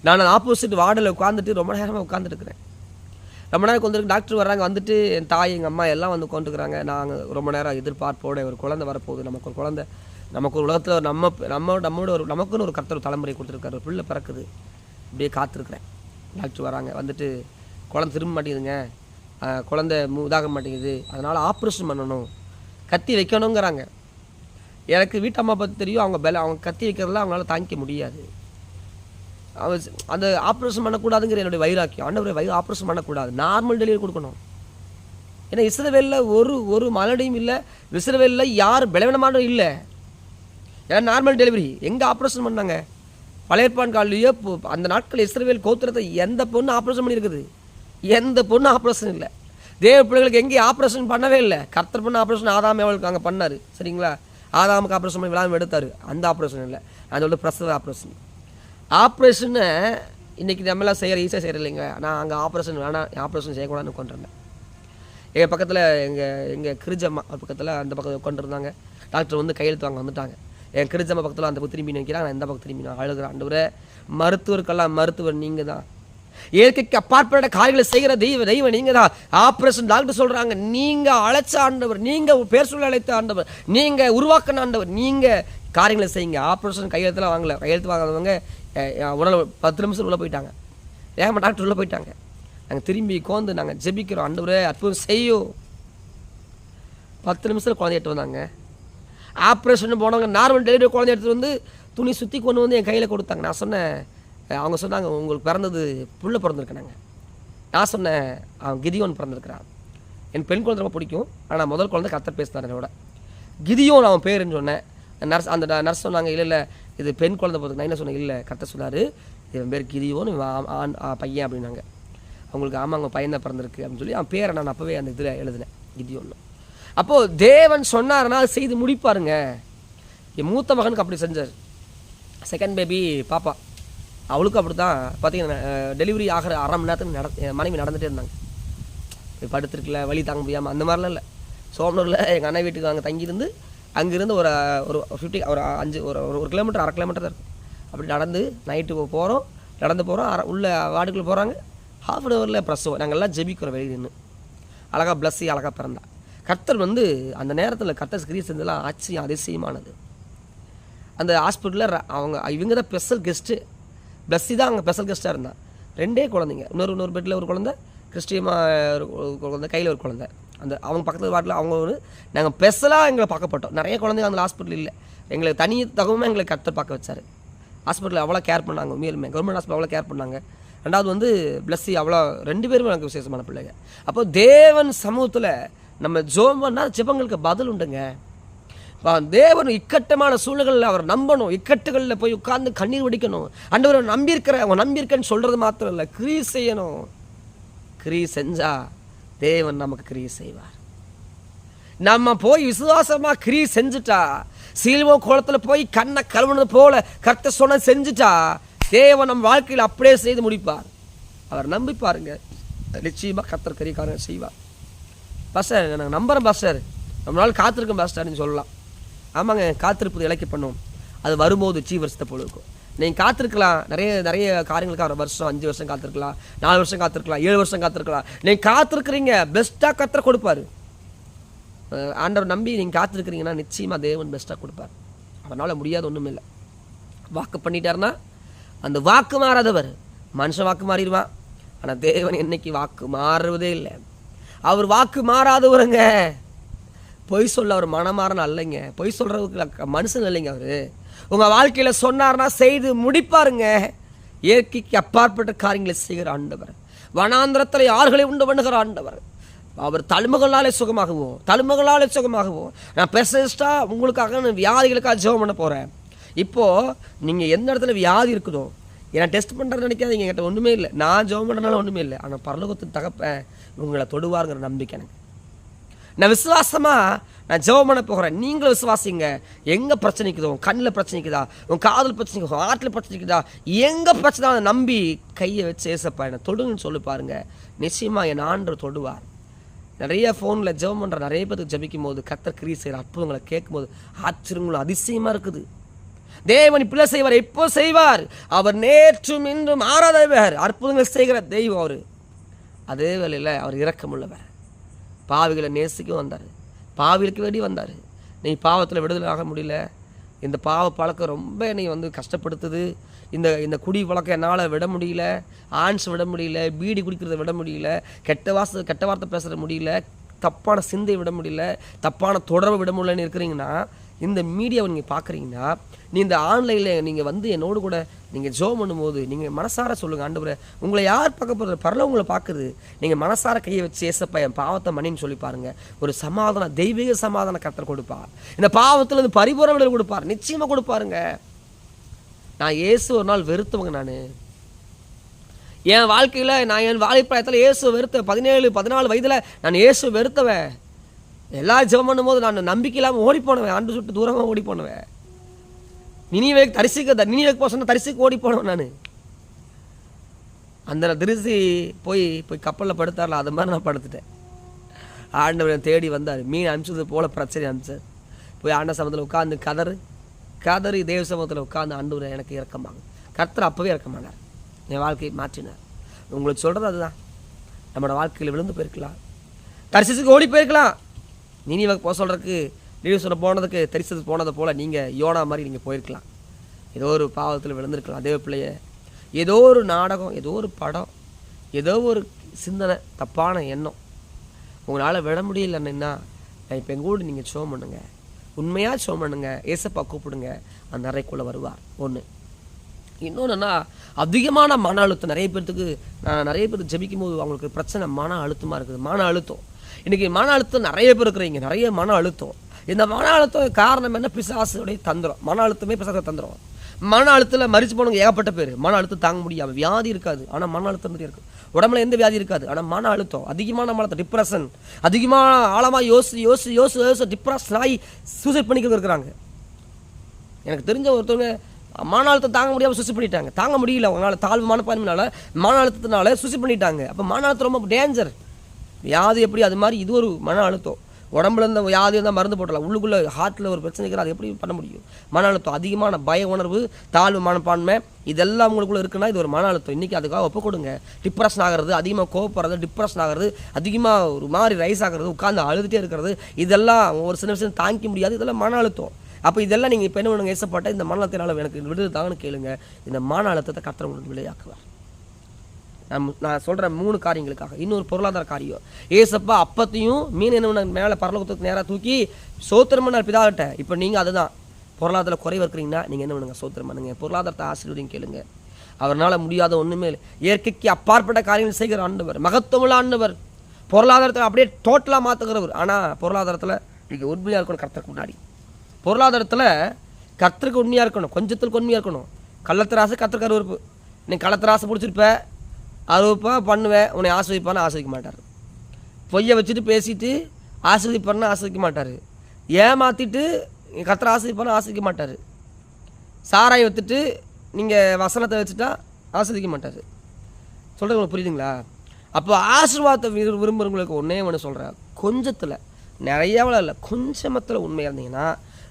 நான் ஆப்போசிட் வார்டில் உட்காந்துட்டு ரொம்ப நேரமாக உட்காந்துருக்குறேன். ரொம்ப நேரம் உட்காந்துருக்கு. டாக்டர் வர்றாங்க, வந்துட்டு என் தாய் எங்கள் அம்மா எல்லாம் வந்து உட்காந்துருக்குறாங்க. நாங்கள் ரொம்ப நேரம் எதிர்பார்ப்போட ஒரு குழந்தை வரப்போகுது, நமக்கு ஒரு குழந்தை, நமக்கு ஒரு உலகத்தில் நமக்குன்னு ஒரு கர்த்தர் தலைமுறை கொடுத்துருக்காரு, ஒரு பிள்ளை பிறக்குது, இப்படியே காத்திருக்கிறேன். டாக்டர் வராங்க, வந்துட்டு குழந்தை திரும்ப மாட்டேங்குதுங்க, குழந்தை இதாக மாட்டேங்குது, அதனால் ஆப்ரேஷன் பண்ணணும், கத்தி வைக்கணுங்கிறாங்க. எனக்கு வீட்டு அம்மா பற்றி தெரியும். அவங்க கத்தி வைக்கிறதுலாம் அவங்களால தாங்கிக்க முடியாது. அந்த ஆப்ரேஷன் பண்ணக்கூடாதுங்கிற என்னுடைய வைராக்கியம். ஆண்டவரே ஆப்ரேஷன் பண்ணக்கூடாது, நார்மல் டெலிவரி கொடுக்கணும். ஏன்னா இஸ்ரவேலில் ஒரு மலடியும் இல்லை, இஸ்ரவேலில் யார் பலவீனமானதும் இல்லை. ஏன்னா நார்மல் டெலிவரி. எங்கே ஆப்ரேஷன் பண்ணாங்க? பழைய ஏற்பாடு காலையே அந்த நாட்கள் இஸ்ரவேல் கோத்திரத்தை எந்த பொண்ணு ஆப்ரேஷன் பண்ணியிருக்குது? எந்த பொண்ணு ஆப்ரேஷன் இல்லை. தேவ பிள்ளைகளுக்கு எங்கேயும் ஆப்ரேஷன் பண்ணவே இல்லை. கர்த்தர் பண்ண ஆப்ரேஷன் ஆதாம் அவளுக்கு அங்கே பண்ணார். சரிங்களா? ஆதாமுக்கு ஆப்ரேஷன் பண்ணி விழாமல் எடுத்தார். அந்த ஆப்ரேஷன் இல்லை, அது வந்து பிரசவ ஆப்ரேஷனை இன்றைக்கி நம்மளாம் செய்கிற ஈஸியாக செய்கிற இல்லைங்க. நான் அங்கே ஆப்ரேஷன் வேணாம், ஆப்ரேஷன் செய்யக்கூடாதுன்னு உட்காந்துருந்தேன். எங்கள் பக்கத்தில் எங்கள் கிரிஜம்மா ஒரு பக்கத்தில் அந்த பக்கத்தில் உட்காந்துருந்தாங்க. டாக்டர் வந்து கையெழுத்து வாங்க வந்துட்டாங்க. என் கிரிஜம்மா பக்கத்தில் அந்த பக்கம் திரும்பி நிற்கிறாங்க, நான் இந்த பக்கம் திரும்பி நான் அழுகிறேன். ஆண்டவரே, மருத்துவருக்கெல்லாம் மருத்துவர் நீங்கள் தான், இயற்கைக்கு அப்பாற்பட்ட காரியங்களை செய்கிற தெய்வம் நீங்கள் தான். ஆப்ரேஷன் டாக்டர் சொல்கிறாங்க, நீங்கள் அழைச்ச ஆண்டவர், நீங்கள் பேர் சொல்ல அழைத்த ஆண்டவர், நீங்கள் உருவாக்கின ஆண்டவர், நீங்கள் காரியங்களை செய்யுங்க. ஆப்ரேஷன் கையெழுத்துலாம் வாங்கலை. கையெழுத்து வாங்காதவங்க உடனே 10 நிமிஷம் உள்ளே போயிட்டாங்க. ஏமா டாக்டர் உள்ளே போயிட்டாங்க. நாங்கள் திரும்பி கோந்து நாங்கள் ஜெபிக்கிறோம், ஆண்டவரே அற்புதம் செய்யும். 10 நிமிஷத்தில் குழந்தை எடுத்து வந்தாங்க. ஆப்ரேஷன் போனவங்க நார்மல் டெலிவரி குழந்தை எடுத்துகிட்டு வந்து துணி சுற்றி கொண்டு வந்து என் கையில் கொடுத்தாங்க. நான் சொன்னேன், அவங்க சொன்னாங்க உங்களுக்கு பிறந்தது புள்ள பிறந்திருக்கிறாங்க. நான் சொன்னேன், அவன் கிதியோன் பிறந்திருக்கிறான். என் பெண் குழந்தை ரொம்ப பிடிக்கும், ஆனால் முதல் குழந்தை கர்த்தர் பேசினார் என்னோட. கிதியோன் அவன் பேருன்னு சொன்னேன். அந்த நர்ஸ் சொன்னாங்க, இல்லை இது பெண் குழந்தை பிறகு. நான் என்ன சொன்னேன், இல்லை கர்த்தர் சொன்னார் இவன் பேர் கிதியோன்னு ஆண் பையன் அப்படின்னாங்க. அவங்களுக்கு ஆமாங்க பையன் தான் பிறந்திருக்கு அப்படின்னு சொல்லி அவன் பேரை நான் அப்போவே அந்த இதில் எழுதினேன், கிதியோன்னு. அப்போது தேவன் சொன்னார்னா அது செய்து முடிப்பாருங்க. என் மூத்த மகனுக்கு அப்படி செஞ்சார். செகண்ட் பேபி பாப்பா, அவளுக்கும் அப்படி தான் பார்த்தீங்கன்னா டெலிவரி ஆகிற அரை மணி நேரத்துக்கு என் மனைவி நடந்துகிட்டே இருந்தாங்க. படுத்துருக்கல, வலி தாங்க முடியாமல், அந்த மாதிரிலாம் இல்லை. சோமனூரில் எங்கள் அண்ணன் வீட்டுக்கு அங்கே தங்கியிருந்து அங்கேருந்து ஒரு 50 ஒரு 5 ஒரு கிலோமீட்டர், அரை கிலோமீட்டர் தான் இருக்கும். அப்படி நடந்து நைட்டு போகிறோம், நடந்து போகிறோம், உள்ள வார்டுக்குள்ளே போகிறாங்க. ½ அன் ஹவரில் பிரசவம். நாங்கள் எல்லாம் ஜெபிக்கிறோம் வெளியே நின்று. அழகாக பிளஸ்ஸி அழகாக பிறந்தா. கர்த்தர் அந்த நேரத்தில் கர்த்தர் கிரியை செஞ்சதெல்லாம் ஆச்சரியம், அதிசயமானது. அந்த ஹாஸ்பிட்டலில் இவங்க தான் ஸ்பெஷல் கெஸ்ட்டு. பிளஸ்ஸி தான் அங்கே ஸ்பெஷல் கெஸ்ட்டாக இருந்தான். 2 குழந்தைங்க, இன்னொரு பெட்டில் ஒரு குழந்தை, கிறிஸ்டியமாக ஒரு குழந்தை, கையில் ஒரு குழந்தை. அவங்க பக்கத்து வார்டில் அவங்க நாங்கள் ஸ்பெஷலாக எங்களை பார்க்கப்பட்டோம். நிறைய குழந்தைங்க அந்த ஹாஸ்பிட்டல் இல்லை, எங்களை தனி தகவமே எங்களை கர்த்தர் பார்க்க வச்சார். ஹாஸ்பிட்டலில் அவ்வளோ கேர் பண்ணாங்க, உண்மையிலுமே கவர்மெண்ட் ஹாஸ்பிட்டல் அவ்வளோ கேர் பண்ணாங்க. ரெண்டாவது பிளஸ்ஸி அவ்வளோ 2 பேருமே எனக்கு விசேஷமான பிள்ளைங்க. அப்போ தேவன் சமூகத்தில் நம்ம ஜெபம் பண்ணால் ஜெபங்களுக்கு பதில் உண்டுங்க. தேவன் இக்கட்டமான சூழ்நிலைகளில் அவர் நம்பணும். இக்கட்டுகளில் போய் உட்கார்ந்து கண்ணீர் வடிக்கணும். ஆண்டவரை நம்பியிருக்கேன்னு சொல்கிறது மாத்திரம் இல்லை, கிரியை செய்யணும். கிரியை செஞ்சா தேவன் நமக்கு கிரியை செய்வார். நம்ம போய் விசுவாசமாக கிரியை செஞ்சுட்டா, சீல்வோ குளத்தில் போய் கண்ணை கழுவுனது போல கர்த்தர் சொன்ன செஞ்சுட்டா, தேவன் நம்ம வாழ்க்கையில் அப்படியே செய்து முடிப்பார். அவர் நம்பி பாருங்க, நிச்சயமாக கர்த்தர் கிரியைக்காரங்க செய்வார். பாஸ்டர் நாங்கள் நம்புகிறேன் பாஸ்டர், ரொம்ப நாள் காத்திருக்கேன் பாஸ்டர்னு சொல்லலாம். ஆமாங்க, காத்திருப்பது இலக்கை பண்ணும். அது வரும்போது வருஷத்தை போல இருக்கும். நீங்கள் காத்திருக்கலாம், நிறைய காரியங்களுக்காக வருஷம் 5 வருஷம் காத்திருக்கலாம், 4 வருஷம் காத்திருக்கலாம், 7 வருஷம் காத்திருக்கலாம். நீங்கள் காத்திருக்கிறீங்க, பெஸ்ட்டாக கர்த்தர் கொடுப்பார். ஆண்டவர் நம்பி நீங்கள் காத்திருக்கிறீங்கன்னா நிச்சயமாக தேவன் பெஸ்ட்டாக கொடுப்பார். அவனால் முடியாத ஒன்றும் இல்லை. வாக்கு பண்ணிட்டாருன்னா அந்த வாக்கு மாறாதவர். மனுஷன் வாக்கு மாறிடுவான், ஆனால் தேவன் என்னைக்கு வாக்கு மாறுவதே இல்லை. அவர் வாக்கு மாறாதவருங்க. பொய் சொல்ல அவர் மனமாறன் அல்லைங்க, பொய் சொல்கிறதுக்கு மனுஷன் இல்லைங்க. அவர் உங்கள் வாழ்க்கையில் சொன்னார்னா செய்து முடிப்பாருங்க. இயற்கைக்கு அப்பாற்பட்ட காரியங்களை செய்கிற ஆண்டவர், வனாந்திரத்தில் யார்களை உண்டு பண்ணுகிற ஆண்டவர். அவர் தழும்புகளாலே சுகமாகவும் நான் பெஸ்ட்டாக உங்களுக்காக நான் வியாதிகளுக்காக ஜெபம் பண்ண போகிறேன். இப்போது நீங்கள் எந்த இடத்துல வியாதி இருக்குதோ, ஏன்னா டெஸ்ட் பண்ணுறது நினைக்காதீங்க, என்கிட்ட ஒன்றுமே இல்லை, நான் ஜெபம் பண்ணுறதுனால ஒன்றுமே இல்லை. ஆனால் பரலோகத்தின் தகப்பன் உங்களை தொடுவாருங்கிற நம்பிக்கை எனக்கு. நான் விசுவாசமாக நான் ஜெபம் பண்ண போகிறேன். நீங்களும் விசுவாசிங்க. எங்கே பிரச்சனைக்குதோ, உன் கண்ணில் பிரச்சனைக்குதா, உன் காதல் பிரச்சனைக்குதோ, ஆட்டில் பிரச்சனைக்குதா, எங்கே பிரச்சனை அதை நம்பி கையை வச்சு ஏசப்பா என்னை தொடுங்கன்னு சொல்லி பாருங்கள். நிச்சயமாக என் ஆண்டவர் தொடுவார். நிறைய ஃபோனில் ஜெபம் பண்ணுற நிறைய பேருக்கு ஜபிக்கும் போது கர்த்தர் கிரியை செய்கிற அற்புதங்களை கேட்கும்போது ஆச்சரியங்களும் அதிசயமாக இருக்குது. தேவன் பிள்ளை செய்வார், எப்போ செய்வார். அவர் நேற்றும் இன்றும் மாறாதவர். அற்புதங்கள் செய்கிற தெய்வம் அவர். அதே வேளையில் அவர் இரக்கமுள்ளவர். பாவிகளை நேசிக்கும் வந்தார், பாவிகளுக்கு வேண்டி வந்தார். நீ பாவத்தில் விடுதலை ஆக முடியல, இந்த பாவ பழக்கம் ரொம்ப என்னை கஷ்டப்படுத்துது, இந்த குடி பழக்கம் என்னால் விட முடியல, ஆன்ஸ் விட முடியல, பீடி குடிக்கிறத விட முடியல, கெட்ட வார்த்தை பேசுகிற முடியல, தப்பான சிந்தை விட முடியல, தப்பான தொடர்பை விட முடியலன்னு இருக்கிறீங்கன்னா, இந்த மீடியாவை நீங்கள் பார்க்குறீங்கன்னா, நீ இந்த ஆன்லைனில் நீங்கள் என்னோடு கூட நீங்கள் ஜெபம் பண்ணும்போது நீங்கள் மனசார சொல்லுங்கள், ஆண்டவரே உங்களை யார் பார்க்க போகிறது, பரலோகம் உங்களை பார்க்குது. நீங்கள் மனசார கையை வச்சு ஏசப்பா என் பாவத்தை மன்னின்னு சொல்லி பாருங்கள். ஒரு சமாதானம், தெய்வீக சமாதானம் கர்த்தர் கொடுப்பார். இந்த பாவத்தில் இருந்து பரிபூரண விடுதலை கொடுப்பார், நிச்சயமாக கொடுப்பாருங்க. நான் இயேசு ஒரு நாள் வெறுத்தவங்க. என் வாழ்க்கையில் நான் என் வாலிப்பிராயத்தில் இயேசு வெறுத்த 17-14 வயதில் நான் இயேசு வெறுத்தவன். எல்லா ஜெபம் பண்ணும்போது நான் நம்பிக்கை இல்லாமல் ஓடி போனவன், ஆண்டு சுட்டு தூரமாக ஓடி போனவன். நினிவேக்கு போக சொன்ன தரிசிக்கு ஓடி போனவன் நான். அந்த திருசி போய் கப்பலில் படுத்தார்ல, அது மாதிரி நான் படுத்துட்டேன். ஆண்டவர் தேடி வந்தார், மீன் அனுப்பிச்சது போல பிரச்சனை அனுப்பிச்சார். போய் ஆண்ட சமத்தில் உட்காந்து கதறி தேவ சமூகத்தில் உட்காந்து ஆண்டவர் எனக்கு இறக்கமாகும். கர்த்தர் அப்போவே இறக்கமானார், என் வாழ்க்கையை மாற்றினார். உங்களுக்கு சொல்கிறது அதுதான். நம்மளோட வாழ்க்கையில் விழுந்து போயிருக்கலாம், தரிசிக்கு ஓடி போயிருக்கலாம். நினிவேக்கு போக சொல்கிறதுக்கு லீவ் சொல்ல போனதுக்கு தரிசனத்துக்கு போனதை போல் நீங்கள் யோனா மாதிரி நீங்கள் போயிருக்கலாம். ஏதோ ஒரு பாவத்தில் விழுந்திருக்கலாம். அதே பிள்ளைய ஏதோ ஒரு நாடகம், ஏதோ ஒரு படம், ஏதோ ஒரு சிந்தனை, தப்பான எண்ணம் உங்களால் விட முடியலன்னா இப்போ எங்கூட நீங்கள் ஜெபம் பண்ணுங்க, உண்மையாக ஜெபம் பண்ணுங்க, ஏசப்பா கூப்பிடுங்க, அந்த அறைக்குள்ளே வருவார். ஒன்று. இன்னொன்றுன்னா அதிகமான மன அழுத்தம். நிறைய பேர் ஜெபிக்கும் போது அவங்களுக்கு பிரச்சனை மன அழுத்தமாக இருக்குது. மன அழுத்தம் இன்றைக்கி மன அழுத்தம் நிறைய பேர் இருக்கிறீங்க, நிறைய மன அழுத்தம். இந்த மன அழுத்தம் காரணம் என்ன? பிசாசுடைய தந்திரம். மன அழுத்தமே பிசாசு தந்திரம். மன அழுத்தத்தில் மறிச்சு போனவங்க ஏகப்பட்ட பேர். மன அழுத்தம் தாங்க முடியாமல், வியாதி இருக்காது ஆனால் மன அழுத்தம் நிறைய இருக்குது. உடம்புல எந்த வியாதி இருக்காது ஆனால் மன அழுத்தம், அதிகமான மன அழுத்தம், டிப்ரெஷன், அதிகமான ஆழமாக யோசி டிப்ரெஷன் ஆகி சூசைட் பண்ணிக்க இருக்கிறாங்க. எனக்கு தெரிஞ்ச ஒருத்தவங்க மன அழுத்தம் தாங்க முடியாமல் சூசைட் பண்ணிட்டாங்க. தாங்க முடியல அவங்களால, தாழ்வு மனப்பான்மையினால மன அழுத்தத்தினால சூசைட் பண்ணிட்டாங்க. அப்போ மன அழுத்தம் ரொம்ப டேஞ்சர். வியாதி எப்படி அது மாதிரி இது ஒரு மன அழுத்தம். உடம்புல இருந்த வியாதி இருந்தால் மருந்து போட்டலாம், உள்ளுக்குள்ளே ஹார்ட்டில் ஒரு பிரச்சனை இருக்கிற அது எப்படி பண்ண முடியும்? மன அழுத்தம், அதிகமான பய உணர்வு, தாழ்வு மனப்பான்மை, இதெல்லாம் உங்களுக்குள்ளே இருக்குன்னா இது ஒரு மன அழுத்தம். இன்றைக்கி அதுக்காக ஒப்பு கொடுங்க. டிப்ரெஷன் ஆகிறது, அதிகமாக கோவப்படுறது, டிப்ரெஷன் ஆகிறது, அதிகமாக ஒரு மாதிரி ரைஸ் ஆகிறது, உட்காந்து அழுதுகிட்டே இருக்கிறது, இதெல்லாம் ஒரு சின்ன விஷயம் தாங்கிக்க முடியாது, இதெல்லாம் மன அழுத்தம். அப்போ இதெல்லாம் நீங்கள் இப்போ என்ன பண்ணுங்க, ஏசப்பட்ட இந்த மன அழுத்தத்தினால எனக்கு விடுதலை தாங்கன்னு கேளுங்க. இந்த மன அழுத்தத்தை கர்த்தர் உங்களுக்கு விளையாக்குவார். நான் சொல்கிற 3 காரியங்களுக்காக. இன்னொரு பொருளாதார காரியம், ஏசப்பா அப்பத்தையும் மீன் என்ன மேலே பரலோகத்துக்கு நேராக தூக்கி சோத்திரம் பண்ணார் பிதாவிட்ட. இப்போ நீங்கள் அதுதான் பொருளாதார குறைவு இருக்கிறீங்கன்னா நீங்கள் என்ன பண்ணுங்க, சோத்திரம் பண்ணுங்க, பொருளாதாரத்தை ஆசீர்வதிங்க கேளுங்க. அவரால் முடியாத ஒன்றுமே இல்லை. இயற்கைக்கு அப்பாற்பட்ட காரியங்கள் செய்கிற ஆண்டவர், மகத்துவமுள்ள ஆண்டவர், பொருளாதாரத்தை அப்படியே டோட்டலாக மாற்றுகிறவர். ஆனால் பொருளாதாரத்தில் நீங்கள் உண்மையாக இருக்கணும். கர்த்தருக்கு முன்னாடி பொருளாதாரத்தில் கர்த்தருக்கு உண்மையாக இருக்கணும், கொஞ்சத்துக்கு உண்மையாக இருக்கணும். கள்ளத்தராசு கர்த்தருக்கு அருவருப்பு. நீங்கள் கள்ளத்தராசை பிடிச்சிருப்ப, அறுவப்பா பண்ணுவேன், உன்னை ஆஸ்வதிப்பான்னு ஆஸ்வதிக்க மாட்டார். பொய்யை வச்சுட்டு பேசிட்டு ஆஸ்வதிப்பான்னு ஆஸ்வதிக்க மாட்டார். ஏமாற்றிட்டு கர்த்தரை ஆஸ்வதிப்பான்னு ஆஸ்வதிக்க மாட்டார். சாராயை வைத்துட்டு நீங்கள் வசனத்தை வச்சுட்டா ஆஸ்வதிக்க மாட்டார். சொல்கிறது உங்களுக்கு புரியுதுங்களா? அப்போ ஆசீர்வாதத்தை விரும்புகிறவங்களுக்கு ஒன்றே ஒன்று சொல்கிறேன், கொஞ்சத்தில், நிறையாவில் இல்லை, கொஞ்சமத்தில் உண்மையாக இருந்தீங்கன்னா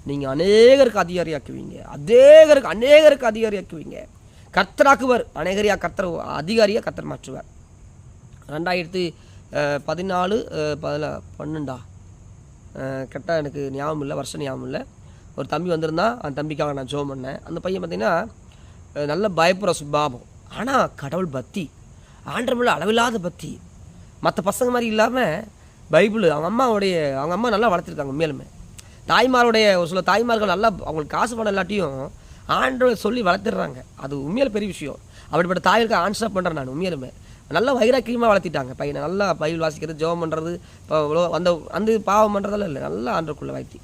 நீங்கள் அநேகருக்கு அதிகாரியாக்குவீங்க. அநேகருக்கு அதிகாரியாக்குவீங்க. கர்த்தராக்குவர், அநேகரியாக கர்த்தர் அதிகாரியாக கர்த்தர் மாற்றுவார். 2014 கரெக்டாக எனக்கு ஞாபகம் இல்லை, வருஷம் ஞாபகம் இல்லை. ஒரு தம்பி வந்திருந்தான், அந்த தம்பிக்காக நான் ஜெபம் பண்ணேன். அந்த பையன் பார்த்திங்கன்னா நல்ல பயப்புற சுபாவம், ஆனால் கடவுள் பக்தி, ஆண்டவருள்ள அளவில்லாத பக்தி. மற்ற பசங்க மாதிரி இல்லாமல் பைபிள் அவங்க அம்மா நல்லா வளர்த்துருக்காங்க. உண்மையிலுமே தாய்மாருடைய ஒரு சில தாய்மார்கள் நல்லா அவங்களுக்கு காசு பணம் இல்லாட்டியும் ஆண்டவர் சொல்லி வளர்த்துடுறாங்க. அது உண்மையில பெரிய விஷயம். அப்படிப்பட்ட தாய்களுக்கு ஆன்சர் பண்ணுறேன் நான். உண்மையிலுமே நல்லா வைராக்கியமாக வளர்த்திட்டாங்க பையனை. நல்லா பைபிள் வாசிக்கிறது, ஜெபம் பண்ணுறது, இப்போ அந்த பாவம் பண்ணுறதெல்லாம் இல்லை, நல்லா ஆண்டருக்குள்ளே வாழ்த்தி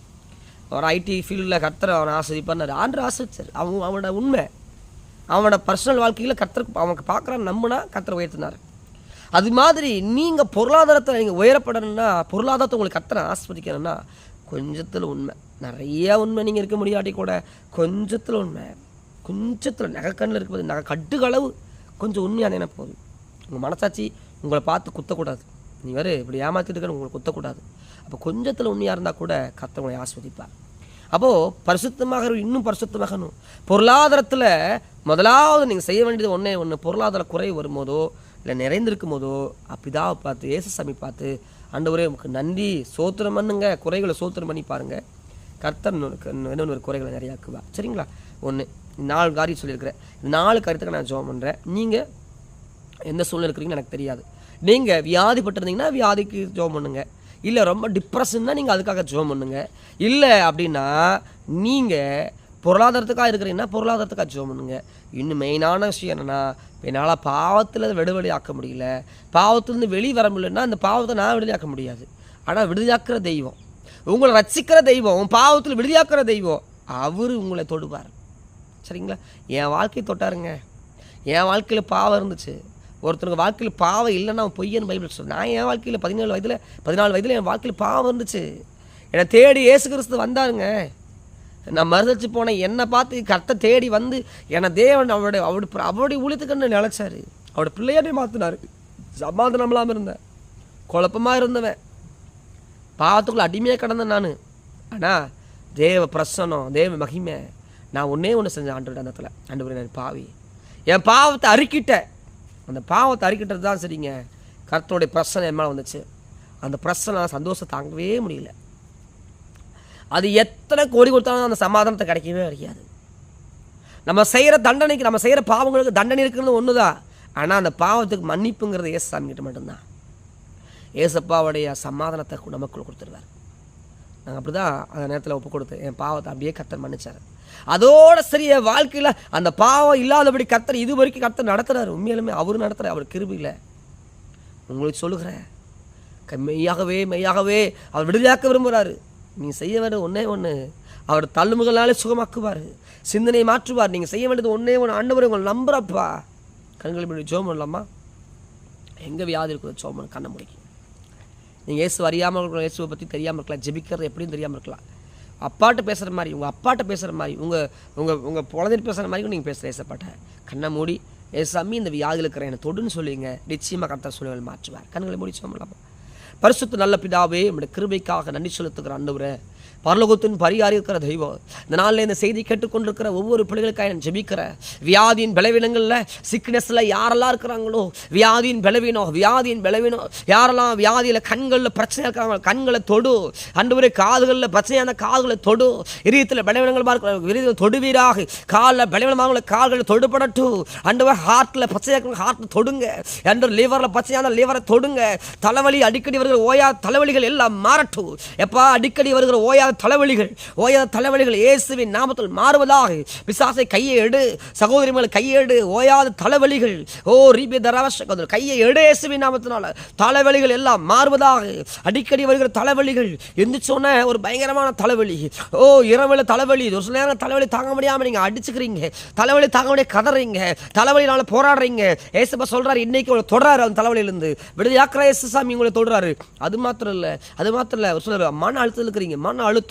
ஒரு ஐடி ஃபீல்டில் கர்த்தர் அவனை ஆசிரிப்பார். ஆண்டர் ஆசிரிச்சார். அவனோட உண்மை, அவனோட பர்சனல் வாழ்க்கையில் கர்த்தர் அவனுக்கு பார்க்குறான்னு நம்பினா கர்த்தர் உயர்த்தினார். அது மாதிரி நீங்கள் பொருளாதாரத்தை நீங்கள் உயரப்படணும்னா, பொருளாதாரத்தை உங்களுக்கு கர்த்தரை ஆஸ்வதிக்கணும்னா கொஞ்சத்தில் உண்மை, நிறைய உண்மை நீங்கள் இருக்க முடியாட்டி கூட கொஞ்சத்தில் உண்மை, கொஞ்சத்தில் நகைக்கண்ணில் இருக்கும்போது நகை கட்டுகளவு கொஞ்சம் உண்மையான என்ன போதும். உங்கள் மனசாட்சி உங்களை பார்த்து குத்தக்கூடாது. நீ வேறு இப்படி ஏமாற்றிட்டு இருக்கன்னு உங்களை குத்தக்கூடாது. அப்போ கொஞ்சத்தில் உண்மையாக இருந்தால் கூட கர்த்தர் உங்களை ஆஸ்வதிப்பார். அப்போது பரிசுத்தமாக இன்னும் பரிசுத்தமாகணும். பொருளாதாரத்தில் முதலாவது நீங்கள் செய்ய வேண்டியது ஒன்று, பொருளாதார குறை வரும்போதோ இல்லை நிறைந்திருக்கும் போதோ பிதாவை பார்த்து, இயேசுசாமி பார்த்து, ஆண்டவரே உமக்கு நன்றி, சோத்திரம் பண்ணுங்க, குறைகளை சோத்திரம் பண்ணி பாருங்கள். கர்த்தர் இன்னொரு குறைகளை நிறையாக்குவார். சரிங்களா? 4 காரியம் சொல்லியிருக்கிறேன். 4 காரியத்துக்கு நான் ஜெபம் பண்ணுறேன். நீங்கள் எந்த சூழ்நிலை இருக்கிறீங்கன்னு எனக்கு தெரியாது. நீங்கள் வியாதிப்பட்டிருந்தீங்கன்னா வியாதிக்கு ஜெபம் பண்ணுங்க. இல்லை ரொம்ப டிப்ரெஷன்னா நீங்கள் அதுக்காக ஜெபம் பண்ணுங்க. இல்லை அப்படின்னா நீங்கள் பொருளாதாரத்துக்காக இருக்கிறீங்கன்னா பொருளாதாரத்துக்காக ஜெபம் பண்ணுங்க. இன்னும் மெயினான விஷயம் என்னென்னா, என்னால் பாவத்தில் விடுதலையாக்க முடியல, பாவத்திலேருந்து வெளியே வர முடியலன்னா அந்த பாவத்தை நான் விடுதலையாக்க முடியாது. ஆனால் விடுதலையாக்குற தெய்வம், உங்களை ரட்சிக்கிற தெய்வம், பாவத்தில் விடுதலையாக்குற தெய்வம், அவர் உங்களை தொடுவார். சரிங்களா? என் வாழ்க்கையை தொட்டாருங்க. என் வாழ்க்கையில் பாவம் இருந்துச்சு. ஒருத்தருக்கு வாழ்க்கையில் பாவம் இல்லைன்னா அவன் பொய்யன்னு பைபிள் சொல்ல. நான் என் வாழ்க்கையில் 14 வயதில் என் வாழ்க்கையில் பாவம் இருந்துச்சு. என்னை தேடி இயேசு கிறிஸ்து வந்தாருங்க. நான் மறுதளிச்சு போனேன். என்னை பார்த்து கர்த்தர் தேடி வந்து என்னை தேவன் அவருடைய ஊழியத்துக்கு நினைச்சாரு. அவரோட பிள்ளையாரே மாற்றினார். சமாதானம் இல்லாமல் இருந்தேன், குழப்பமாக இருந்தவன், பாவத்துக்குள்ள அடிமையாக கிடந்தேன் நான். ஆனால் தேவ பிரசனம், தேவ மகிமை, நான் ஒன்று செஞ்சேன் ஆண்டவர் அந்த இடத்துல. ஆண்டவர் நான் பாவி, என் பாவத்தை அறிக்கிட்டேன். அந்த பாவத்தை அறிக்கிட்டது தான் சரிங்க. கர்த்தருடைய பிரசனை என் மேலே வந்துச்சு. அந்த பிரசனை சந்தோஷம் தாங்கவே முடியல. அது எத்தனை கோடி கொடுத்தாலும் அந்த சமாதானத்தை கிடைக்கவே கிடைக்காது. நம்ம செய்கிற தண்டனைக்கு, நம்ம செய்கிற பாவங்களுக்கு தண்டனை இருக்கிறது ஒன்று தான். ஆனால் அந்த பாவத்துக்கு மன்னிப்புங்கிறது ஏசுசாமி கிட்ட மட்டும்தான். ஏசப்பாவுடைய சமாதானத்தை நமக்குள்ள கொடுத்துருவார். நாங்கள் அப்படி தான் அந்த நேரத்தில் ஒப்பு கொடுத்து என் பாவத்தை அப்படியே கர்த்தர் மன்னிச்சார். அதோட சரி, என் வாழ்க்கையில் அந்த பாவம் இல்லாதபடி கர்த்தர் இது வரைக்கும் கர்த்தர் நடத்துகிறார். உண்மையிலுமே அவர் நடத்துகிறார், அவர் கிருபையில். உங்களுக்கு சொல்லுகிறேன், மெய்யாகவே அவர் விடுதலையாக்க விரும்புகிறாரு. நீங்கள் செய்ய வேண்டிய ஒன்று, அவர் தள்ளுமுகளாலே சுகமாக்குவார், சிந்தனையை மாற்றுவார். நீங்கள் செய்ய வேண்டியது ஒன்றே ஒன்று, ஆண்டவரை உங்களை நம்புறப்பா. கண்களை மூடி ஜெபம் பண்ணலாமா? எங்கே வியாதி இருக்கிற ஜெபம் கண்ணை முடிக்கும். நீங்கள் இயேசு அறியாமல் இருக்கலாம், இயேசுவை பற்றி தெரியாமல் இருக்கலாம், ஜெபிக்கிறது எப்படின்னு தெரியாமல் இருக்கலாம். அப்பாட்ட பேசுகிற மாதிரி, உங்கள் அப்பாட்ட பேசுகிற மாதிரி, உங்கள் குழந்தைட்டு பேசுகிற மாதிரி நீங்கள் பேசுகிற ஏசப்பாட்ட கண்ணை மூடி, ஏசாமி இந்த வியாதியில் இருக்கிற என்னை தொடுன்னு சொல்லுவீங்க. நிச்சயமாக கர்த்தர் சூழ்நிலை மாற்றுவார். கண்களை மூடி ஜெபம் பண்ணலாமா? பரிசுத்த நல்ல பிதாவே, நம்முடைய கிருபைக்காக நன்றி செலுத்துகிற ஆண்டவரே, பரலோகத்தின் பரிகாரி இருக்கிற தெய்வம், இந்த நாளில் இந்த செய்தி கேட்டுக்கொண்டிருக்கிற ஒவ்வொரு பிள்ளைகளுக்காக நான் ஜெபிக்கிறேன். வியாதியின் பலவீனங்களில், சிக்னஸில் யாரெல்லாம் இருக்கிறாங்களோ, வியாதியின் பலவீனம் யாரெல்லாம் வியாதியில் கண்களில் பிரச்சனை இருக்கிறாங்களோ கண்களை தொடு ஆண்டவரே. காதுகளில் பிரச்சனையான காதுகளை தொடு. இதயத்தில் பலவீனங்கள் இருக்கிற இதயத்தில் தொடுவீராக. காலில் பலவீனமாக கால்களை தொடுபடட்டும் ஆண்டவர். ஹார்ட்டில் பிரச்சனை இருக்கிற ஹார்ட்டில் தொடுங்க ஆண்டவர். லிவரில் பிரச்சனையான லிவரை தொடுங்க. தலைவலி அடிக்கடி வருகிற ஓயாத தலைவலிகள் எல்லாம் மாறட்டும். எப்பா அடிக்கடி வருகிற ஓயாத தலைவலிகள் இயேசுவின் நாமத்தில் மாறுவதாக. பிசாசை கையை எடு, சகோதரி மேல் கையை எடு. ஓயாத தலைவலிகள் கையை எடு இயேசுவின் நாமத்தினால. தலைவலிகள் எல்லாம் மாறுவதாக. அடிக்கடி வருகிற தலைவலிகள், எந்திரிச்சோன்ன ஒரு பயங்கரமான தலைவலி, இரவுல தலைவலி, ஒரு சில நேரம் தலைவலி தாங்க முடியாம நீங்க அடிச்சுக்கிறீங்க, தலைவலி தாங்க முடிய கதறீங்க, தலைவலினால போராடுறீங்க. ஏசப்பா சொல்றாரு, இன்னைக்கு உங்களை தொடராரு. அந்த தலைவலியிலிருந்து விடுதலையாக்குற இயேசு சாமி உங்களை தொடராரு. அது மாத்திரம் இல்ல ஒரு சிலர் மன அழுத்தத்தில் இருக்கிறீங்க, மன அழுத்தம்,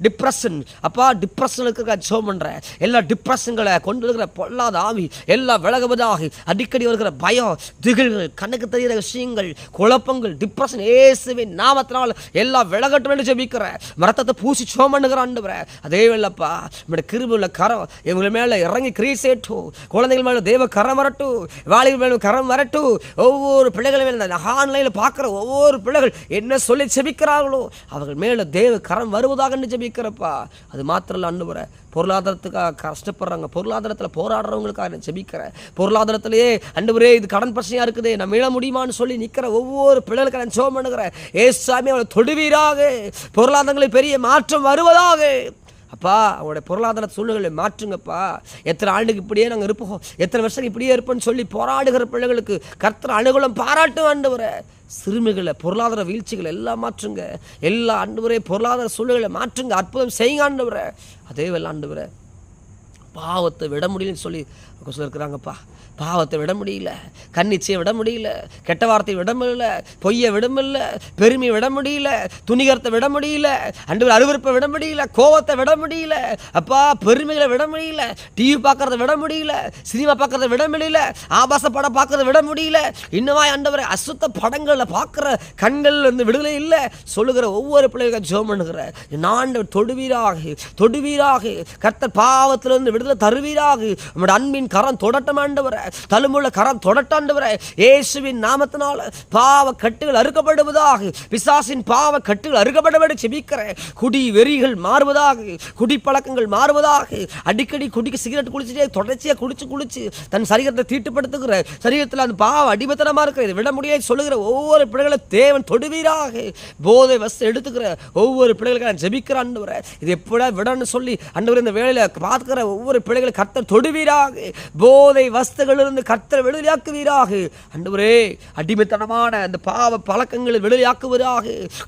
டிப்ரெஷன். அப்பா டிப்ரெஷன் இருக்கிற ஜெபம் பண்றேன். எல்லா டிப்ரெஷன்களை கொண்டு இருக்கிற பொல்லாத ஆவி எல்லாம் விலகுவதாக. அடிக்கடி வருகிற பயம், திகில்கள், கண்ணுக்கு தெரிகிற விஷயங்கள், குழப்பங்கள், டிப்ரெஷன் இயேசுவின் நாமத்தினால் எல்லாம் விலகட்டும் என்று ஜெபிக்கிறேன். ரத்தத்தை பூசி ஜெபம் பண்ணுகிற ஆண்டவரே, அதே வேளைப்பா நம்முடைய கிருபையுள்ள கரம் இவங்க மேல இறங்கி கிரியை செய்யட்டும். குழந்தைகள் மேல தேவ கரம் வரட்டும், வாலிபர் மேல கரம் வரட்டும். ஒவ்வொரு பிள்ளைகள் மேல ஆன்லைன்ல பார்க்கிற ஒவ்வொரு பிள்ளைகள் என்ன சொல்லி ஜெபிக்கிறார்களோ அவர்கள் மேல தேவ கரம் வருவதாக ஜெபிக்கிறப்பா. அது மாத்திரம் இல்ல ஆண்டவரே, பொருளாதாரத்துக்காக கஷ்டப்படுறாங்க, பொருளாதாரத்தில் போராடுறவங்களுக்காக நான் ஜெபிக்கிறேன். பொருளாதாரத்திலேயே ஆண்டவரே இது கடன் பிரச்சனையா இருக்குது, நான் மீள முடியுமான்னு சொல்லி நிற்கிற ஒவ்வொரு பிள்ளைகளுக்கு நான் ஜெபம் பண்ணுகிறேன். ஏசாமி அவளை தொடுவீராக. பொருளாதாரங்களில் பெரிய மாற்றம் வருவதாக. அப்பா அவங்களுடைய பொருளாதார சூழ்நிலை மாற்றுங்கப்பா. எத்தனை ஆண்டுக்கு இப்படியே நாங்கள் இருப்போம், எத்தனை வருஷம் இப்படியே இருப்போம்னு சொல்லி போராடுகிற பிள்ளைகளுக்கு கர்த்தர் அனுகூலம் பாராட்டும் ஆண்டவரே. சிறுமிகளை பொருளாதார வீழ்ச்சிகளை எல்லாம் மாற்றுங்க. எல்லா ஆண்டவரே பொருளாதார சூழ்நிலை மாற்றுங்க, அற்புதம் செய்யுங்க ஆண்டவரே. அதே வேலை ஆண்டவரே, பாவத்தை விட முடியலன்னு சொல்லி இருக்கிறாங்கப்பா. பாவத்தை விட முடியல, கண்ணிச்சையை விட முடியல, கெட்ட வார்த்தையை விட முடியல, பொய்யை விட முடியல, பெருமையை விட முடியல, துணிகரத்தை விட முடியல, அன்று அருவருப்பை விட முடியல, கோவத்தை விட முடியல, அப்பா பெருமைகளை விட முடியல, டிவி பார்க்கறத விட முடியல, சினிமா பார்க்கறத விட முடியல, ஆபாச படம் பார்க்கறத விட முடியல. இன்னுமா ஆண்டவரே அசுத்த படங்களை பார்க்குற கண்கள் வந்து விடுதலை இல்லை சொல்லுகிற ஒவ்வொரு பிள்ளைகளுக்கும் ஜெபம் பண்ணுகிற ஆண்டவர் தொடுவீராக. கர்த்தர் பாவத்திலிருந்து விடுதலை தருவீராக. நம்முடைய அன்பின் கரம் தொடட்டம் ஆண்டவரே, தழும்புள்ள கரம் தொடட்டாண்டவரே. இயேசுவின் நாமத்தினால பாவ கட்டுகள் அறுக்கப்படுவதாக. பிசாசின் பாவ கட்டுகள் அறுக்கப்பட செபிக்கிறேன். குடி வெறிகள் மாறுவதாக, குடி பழக்கங்கள் மாறுவதாக. அடிக்கடி குடிக்க சிகரெட் குடிச்சுட்டே தொடர்ச்சியாக குடிச்சு தன் சரீரத்தை தீட்டுப்படுத்துகிற, சரீரத்தில் அந்த பாவ அடிமத்தனமா இருக்கிற, விட முடியாது சொல்லுகிற ஒவ்வொரு பிள்ளைகளை தேவன் தொடுவீராக. போதை வஸ்து எடுத்துக்கிற ஒவ்வொரு பிள்ளைகளுக்கு நான் ஜெபிக்கிற ஆண்டவரே, இது எப்படா விடன்னு சொல்லி ஆண்டவரே இந்த வேளையில பார்க்கிற ஒவ்வொரு பிள்ளைகளை கர்த்தர் தொடுவீராக. போதை வஸ்துகளிலிருந்து கர்த்தர் விடுதலையாக்குவீராக ஆண்டவரே. அடிமைத்தனமான அந்த பாவ பழக்கங்களை விடுதலையாக்குவதாக.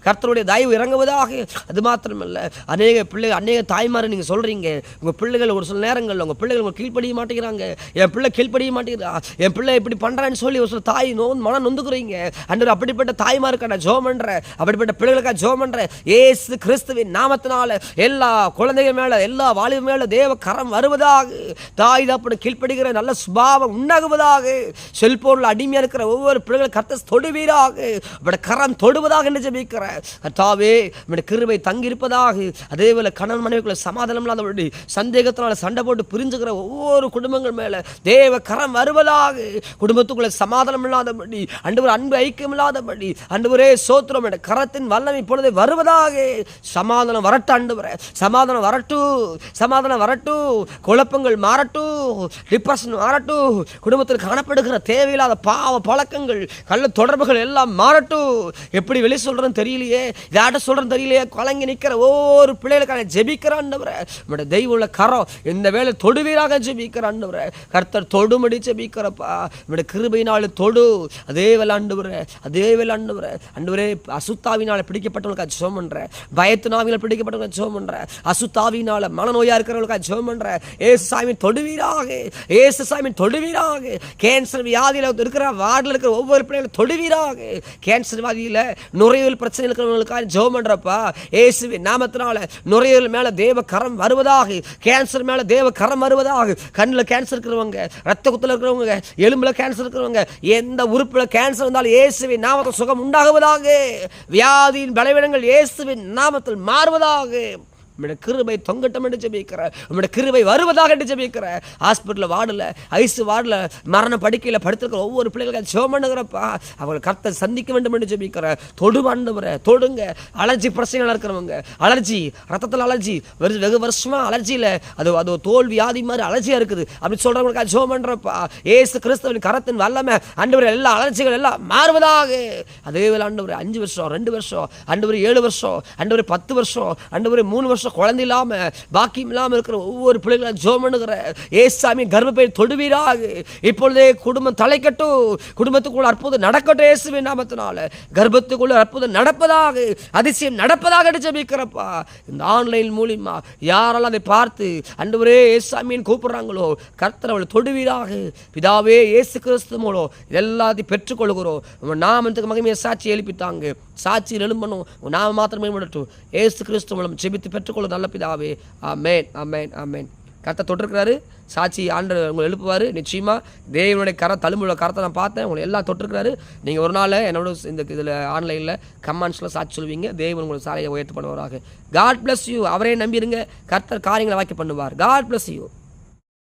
கர்த்தருடைய தயவு இறங்குவதாக. அது மாத்திரமல்ல, அநேக தாய்மாரை நீங்க சொல்றீங்க, உங்க பிள்ளைகள் ஒரு சில நேரங்கள் உங்க பிள்ளைகள் உங்க கீழ்ப்படிய மாட்டேங்கிறாங்க, என் பிள்ளை கீழ்ப்படிய மாட்டேங்கிறா, என் பிள்ளை இப்படி பண்றான்னு சொல்லி ஒரு சில தாய் மனம் நொந்துக்குறீங்க ஆண்டவரே. அப்படிப்பட்ட தாய்மாருக்கு நான் ஜெபம் பண்றேன், அப்படிப்பட்ட பிள்ளைகளுக்காக ஜெபம் பண்றேன். இயேசு கிறிஸ்துவின் நாமத்தினால எல்லா குழந்தைகள் மேல, எல்லா வாலிப மேல தேவ கரம் வருவதாக. தாய் தகப்பனை கீழ்ப்படுகிற நல்ல சுபாவம் உண்டாகுவதாக. செல்போன்ல அடிமையா இருக்கிற ஒவ்வொரு பிள்ளைகளை கர்த்தர் தொடுவீராக. அவருடைய கரம் தொடுவதாக என்று ஜெபிக்கிறேன். கர்த்தாவே நம்முடைய கிருபை தங்கி இருப்பதாக. அதே போல கணவன் மனைவிக்குள்ள சமாதானம் இல்லாதபடி, சந்தேகத்தினால சண்டை போட்டு பிரிஞ்சுக்கிற ஒவ்வொரு குடும்பங்கள் மேல தேவ கரம் வருவதாக. குடும்பத்துக்குள்ள சமாதானம் இல்லாதபடி, ஆண்டவரே அன்பு ஐக்கியம் இல்லாதபடி, ஆண்டவரே சோத்திரம் என்ற கரத்தின் வல்லமை இப்பொழுது வருவதாக. சமாதானம் வரட்டும் ஆண்டவரே, சமாதானம் வரட்டும், சமாதானம் வரட்டும். குழப்பங்கள் மாறட்டும், டிப்ரெஷன் மாறட்டும், குடும்பத்தில் காணப்படுகிற தேவையில்லாத பாவ பழக்கங்கள், கள்ள தொடர்புகள் எல்லாம் மாறட்டும். எப்படி வெளியே சொல்கிறேன்னு தெரியலையே, யார்கிட்ட சொல்கிறேன்னு தெரியலையே, கலங்கி நிற்கிற ஒவ்வொரு பிள்ளைகளுக்காக ஜெபிக்கிற ஆண்டவரே, நம்முடைய தெய்வ உள்ள கரம் இந்த வேளை தொடுவீராக ஜெபிக்கிற ஆண்டவரே, கர்த்தர் தொடுமடி ஜெபிக்கிறப்பா, நம்முடைய கிருபையினால் தொடு. அதே வேலை ஆண்டவரே, அதே வேலை ஆண்டவரே, ஆண்டவரே அசுத்தாவினால் பிடிக்கப்பட்டவங்களுக்காக ஜெபம் பண்ணுறேன், பயத்தினாவினால் பிடிக்கப்பட்டவங்களுக்காக ஜெபம் பண்ணுறேன், அசுத்தாவினால் மனநோயா இருக்கிறவங்களுக்காக ஜெபம் பண்ணுறேன். ஏசு சாமி தொடுவீராக, ஏசு சாமி தொடுவீராக. கேன்சர் வியாதியில் இருக்கிற வார்டில் இருக்கிற ஒவ்வொரு பிள்ளைகளும் தொடுவீராக. கேன்சர் வியாதியில் நுரையீரல் பிரச்சனை இருக்கிறவங்களுக்காக ஜெபம் பண்ணுறப்பா, இயேசுவின் நாமத்தினால நுரையீரல் மேலே தேவ கரம் வருவதாக, கேன்சர் மேலே தேவ கரம் வருவதாக. கண்ணில் கேன்சர் இருக்கிறவங்க, ரத்த குத்தில் இருக்கிறவங்க, எலும்புல கேன்சர் இருக்கிறவங்க, எந்த உறுப்பில் கேன்சர் இருந்தாலும் இயேசுவின் நாமத்தில் சுகம் உண்டாகுவதாக. வியாதியின் பலவீனங்கள் இயேசுவின் நாமத்தில் மாறுவதாக. உம்முடைய கிருபை தொங்கட்டும் என்று ஜெபிக்கிறேன், உம்முடைய கிருபை வருவதாக என்று ஜெபிக்கிறேன். ஹாஸ்பிட்டலில் வார்டில், ஐசு வார்டில், மரண படுக்கையில் படுத்திருக்கிற ஒவ்வொரு பிள்ளைகளுக்கு ஜெபம் பண்ணுகிறப்பா, அவங்களை கர்த்தர் சந்திக்க வேண்டும் என்று ஜெபிக்கிறேன். தொடுவாண்டவரை தொடுங்க. அலர்ஜி பிரச்சனைகள் இருக்கிறவங்க, அலர்ஜி, ரத்தத்தில் அலர்ஜி, வெகு வருஷமாக அலர்ஜியில் அது தோல் வியாதி மாதிரி அலர்ஜியாக இருக்குது அப்படி சொல்கிறவங்களுக்காக ஜெபம் பண்ணுறப்பா, ஏசு கிறிஸ்துவின் கரத்தின் வல்லமை ஆண்டவரே எல்லா அலர்ஜிகள் எல்லாம் மாறுவதாக. அதே வேலை ஆண்டவரே 5 வருஷம், 2 வருஷம், ஆண்டவரே 7 வருஷம், ஆண்டவரே 10 வருஷம், ஆண்டவரே 3 வருஷம் குழந்தை இல்லாம பாக்கியம் இல்லாமல் இருக்கிற ஒவ்வொரு பிள்ளைகளும் ஜெபம் பண்ணுகிற ஏசாமி கர்ப்பப்பை தொடுவீராக. இப்பொழுதே குடும்பம் தலைக்கட்டும், குடும்பத்துக்குள்ள அற்புதம் நடக்கட்டும் இயேசுவின் நாமத்தினால. கர்ப்பத்துக்குள்ள அற்புதம் நடப்பதாக, அதிசயம் நடப்பதாக ஜெபிக்கிறப்பா. இந்த ஆன்லைன் மூலியமா யாரெல்லாம் அதை பார்த்து ஆண்டவரே ஏசாமின்னு கூப்பிடுறாங்களோ கர்த்தர் அவளை தொடுவீராக. பிதாவே இயேசு கிறிஸ்து மூலம் எல்லாத்தையும் பெற்றுக்கொள்கிறோம். உங்கள் நாமத்துக்கு மகிமையை சாட்சி எழுப்பித்தாங்க, சாட்சியில் எழும்பணும், உங்கள் நாம மாத்திரம் மேம்படட்டும். ஏசு கிறிஸ்து மூலம் ஜெபித்து பெற்றுக்கொள்ள நல்ல பிதாவே. ஆமென், ஆமென், ஆமென். கர்த்தர் தொட்டிருக்கிறாரு, சாட்சி ஆண்டவர் உங்களை எழுப்புவார். நிச்சயமாக தேவனுடைய தழும்புள்ள கரத்தை நான் பார்த்தேன், உங்களை எல்லாம் தொட்டிருக்கிறாரு. நீங்கள் ஒரு நாள் என்னோட இந்த இதில் ஆன்லைனில் கமெண்ட்ஸில் சாட்சி சொல்லுவீங்க. தேவன் உங்களை சாலையை உயர்த்து பண்ணுவாராக. God bless you. அவரே நம்பிடுங்க, கர்த்தர் காரியங்களை வாக்கி பண்ணுவார். God bless you.